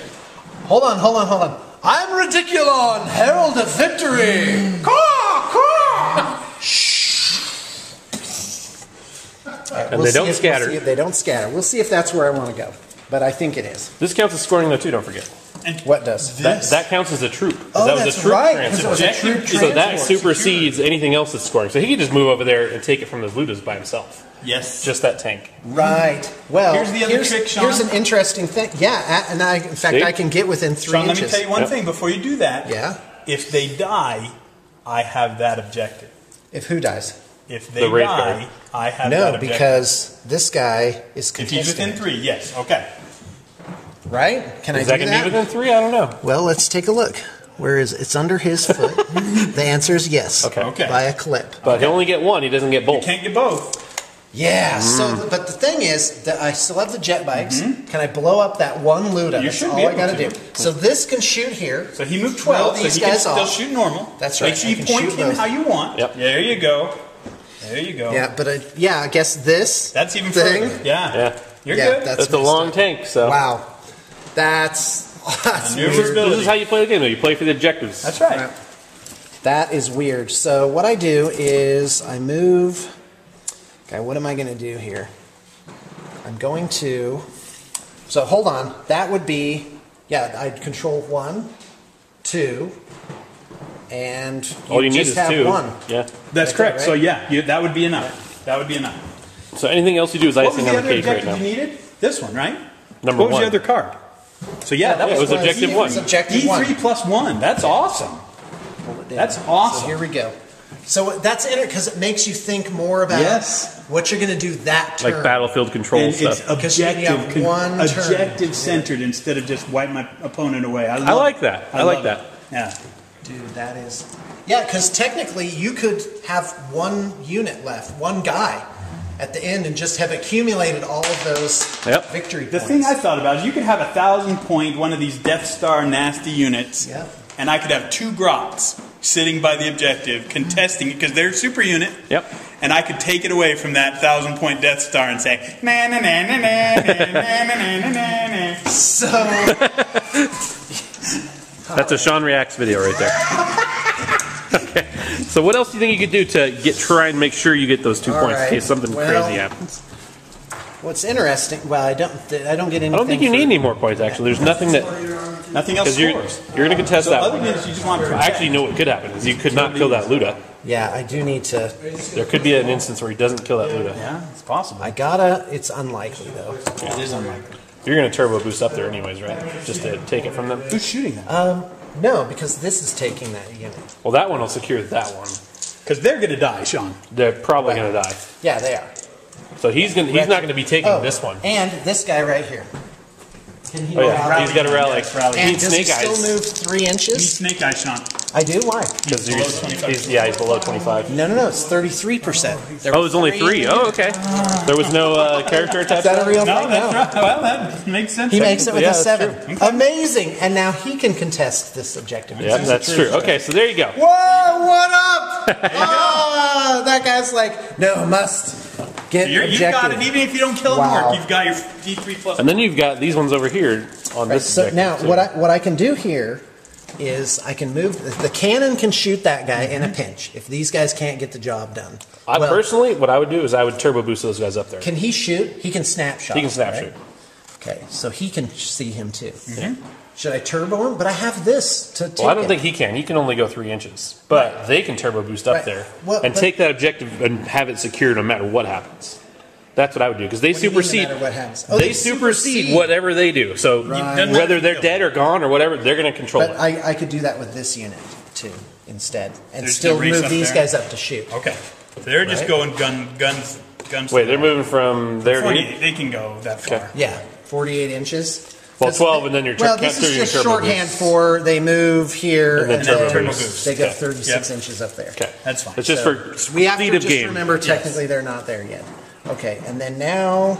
Hold on. I'm Ridiculon, Herald of Victory. Caw, caw. And they don't scatter. They don't scatter. We'll see if that's where I want to go. But I think it is. This counts as scoring though too. Don't forget. And what does? That counts as a troop. Oh, that was that's a troop right. transport. It was a troop So that transport. supersedes anything else that's scoring. So he could just move over there and take it from the Ludas by himself. Yes. Just that tank. Right. Well, Here's the other trick, Sean. Here's an interesting thing. Yeah, and in fact, See? I can get within 3 Sean, inches. let me tell you one thing before you do that. Yeah. If they die, I have that objective. If who dies? If they The Wraith die, Guard. I have that No, objective. because this guy is If contesting. he's within 3, yes. Okay. Right? Can Is I that do going to that? be within 3? I don't know. Well, let's take a look. Where is it? It's under his foot. The answer is yes. Okay. By a clip. But he'll only get 1. He doesn't get both. Can't get both. Yeah. So, but the thing is that I still have the jet bikes. Can I blow up that 1 Luda? That's should all be I able got to to. do. So this can shoot here. So he moved 12, so these he can guys still off. shoot normal. That's right. Make sure I you can point shoot him both. how you want. Yep. There you go. There you go. Yeah, but I guess this. That's even thing. further. Yeah. Yeah. You're Yeah, good. That's a messed long up. tank. So Wow. That's weird. this is how you play the game. Though you play for the objectives. That's right. That is weird. So what I do is I move. Okay, what am I going to do here? I'm going to. So hold on. That would be. Yeah, I'd control 1, 2, and All you need just is have 2. 1. Yeah. That's Right correct. there, So right? yeah, that would be enough. That would be enough. So anything else you do is What was icing the on the other cake right objective now. you needed? This one, right? Number What was 1. the other card? So yeah, that it was what objective it 1. was objective 1. E3 plus 1. That's awesome. That's awesome. So here we go. So that's in it because it makes you think more about Yes. what you're going to do that turn. Like battlefield control And stuff. it's Because you have objective, one turn. objective centered instead of just wipe my opponent away. I like that. I like love that. it. Yeah. Dude, that is. Yeah, because technically you could have 1 unit left, 1 guy at the end, and just have accumulated all of those victory The points. thing I thought about is you could have 1,000-point one of these Death Star nasty units, Yep. and I could have 2 Grots sitting by the objective contesting it because they're a super unit. Yep. And I could take it away from that 1,000-point Death Star and say, na na na na na na na na na na. So That's a Sean Reacts video right there. Okay. So what else do you think you could do to try and make sure you get those 2 All points right. in case something Well, crazy happens? what's interesting? Well, I don't get anything. I don't think you need any more points. Actually, there's nothing that Nothing else because scores. you're going to contest So that other one. units you just want to I protect. actually know what could happen is you could not kill that Luda. Yeah, I do need to. There could be an instance where he doesn't kill that Luda. Yeah, it's possible. I gotta. It's unlikely though. It is unlikely. You're going to turbo boost up there anyways, right? Just to take it from them. Who's shooting that? No, because this is taking that unit. Well, that one will secure that one. Because they're going to die, Sean. They're probably going to die. Yeah, they are. So he's not going to be taking this one. And this guy right here. Can he Oh yeah, rally? he's got a rally. Yes, rally. He And needs does he snake still eyes. move 3 You need inches? snake eyes, Sean. I do. Why? Because Below 25. he's below 25. No. It's 33%. Oh, it's only 3. Oh, okay. There was no character attached. Is that a real No, thing? that's No. right. Well, that makes sense. He makes it with Yeah, a that's 7. Amazing. And now he can contest this objective. Yeah, that's true. Okay, so there you go. Whoa, what up? Oh, that guy's like, no, must get You've objective. got it. Even if you don't kill him, Wow. you've got your D3 plus. And then you've got these ones over here on Right, this. so objective, now too. what I can do here is I can move the cannon can shoot that guy in a pinch if these guys can't get the job done. I Well, personally, what I would do is I would turbo boost those guys up there. can he shoot? He can snapshot. He can snap right? shoot. Okay, so he can see him too. Should I turbo him? But I have this to take Well, I don't it. think he can. He can only go 3 inches. But they can turbo boost up Right. there Well, and but- take that objective and have it secure no matter what happens. That's what I would do because they What do you mean, no supersede. matter what happens? Oh, they supersede whatever they do. So Right. whether they're dead or gone or whatever, they're going to control But it. I could do that with this unit too instead, and There's still no race move up these there? guys up to shoot. Okay. So they're just Right. going guns. Wait, they're moving from there to 48. They can go that far. Okay. Yeah, 48 inches. Well, 12, and then your well, count this through is your just turbo shorthand boost. for they move here And then turbo boost. They go Okay. 36 Yep. inches up there. Okay, That's fine. It's just So for we have speed to of just game. remember technically they're not there yet. Okay, and then now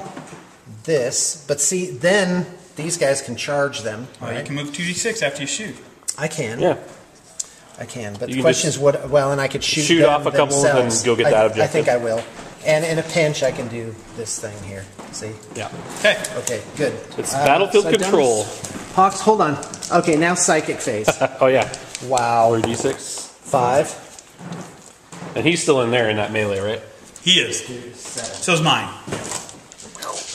this, but see, then these guys can charge them. Well, you can move 2d6 after you shoot. I can. Yeah. I can. But You the can question just is what. Well, and I could shoot off a couple and themselves. go get that objective. I think I will. And in a pinch, I can do this thing here. See? Yeah. Okay. Okay, good. It's battlefield I've done control. this. Hawks, hold on. Okay, now psychic phase. Oh yeah. Wow. 3d6. 5. And he's still in there in that melee, right? He is. So is mine.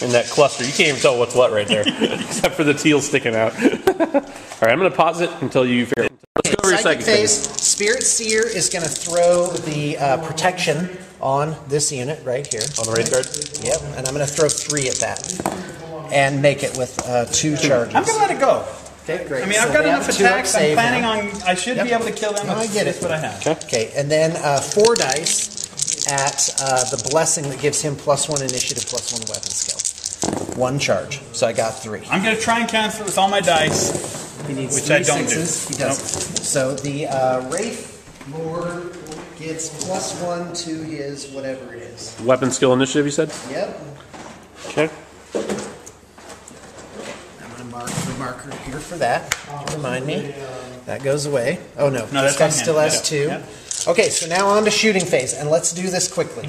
In that cluster. You can't even tell what's what right there. Except for the teal sticking out. Alright, I'm going to pause it until you figure it out. Let's go over your Psychic psychic phase. Spirit Seer is going to throw the protection on this unit right here. On the raid guard? Yep, and I'm going to throw 3 at that. And make it with 2 charges. I'm going to let it go. Okay, great. I mean, I've So got they enough have 2 up attacks. I'm save planning now. on. I should be able to kill them. No, I get That's it. what I have. Okay, and then 4 dice at the blessing that gives him +1 initiative, +1 weapon skill. 1 charge. So I got 3. I'm going to try and cancel it with all my dice. He needs Which 3 I don't do. sixes. He doesn't. So the Wraith Lord gets +1 to his whatever it is. Weapon skill initiative, you said? Yep. Okay. I'm going to mark the marker here for that. Remind me. That goes away. Oh no, No, this that's guy on still him. has Yeah. 2. Okay, so now on to shooting phase, and let's do this quickly.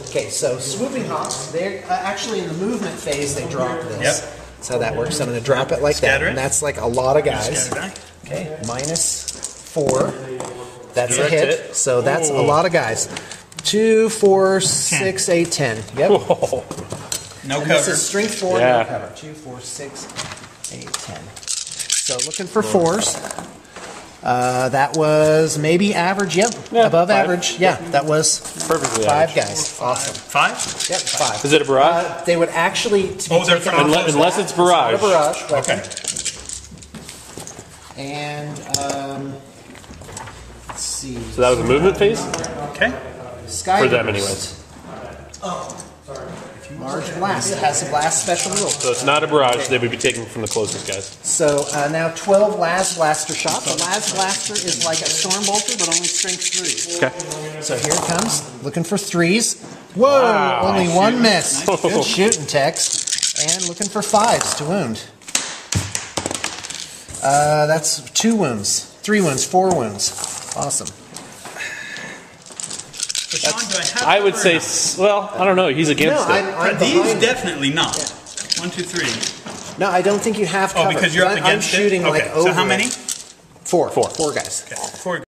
Okay, so swooping hawks, they're actually in the movement phase, they drop this. Yep. That's how that works. I'm going to drop it like Scatter that, it. and that's like a lot of guys. Scatter die. Okay, -4. That's a Direct hit, hit. so that's a lot of guys. 2, 4, 6, 8, 10. Yep. Whoa. No And cover. this is strength 4, Yeah. no cover. 2, 4, 6, 8, 10. So looking for 4s. That was maybe average. Yep, Yeah, above 5. average. Yeah, that was Perfectly 5 average. guys. Awesome. 5? Yep, 5. Is it a barrage? They would actually. To be Oh, they're taken from off as Unless that. it's barrage. Not a barrage. weapon. Okay. And let's see. So that was a movement phase? Okay. Sky For them, Burst. anyways. Large blast. It has a blast special rule. So it's not a barrage. They would be taken from the closest guys. So now 12 Las Blaster shots. A Las Blaster is like a Storm Bolter, but only strength 3. Okay. So here it comes. Looking for 3s. Whoa! Wow. Only 1 miss. Good shooting, Tex. And looking for 5s to wound. That's 2 wounds. 3 wounds. 4 wounds. Awesome. So Sean, do I have I would cover or say, not? well, I don't know. He's against it. I'm These behind. definitely not. 1, 2, 3. No, I don't think you have cover. Oh, because you're up I'm against shooting it? like Okay. over So how many? it. 4 guys. Okay. 4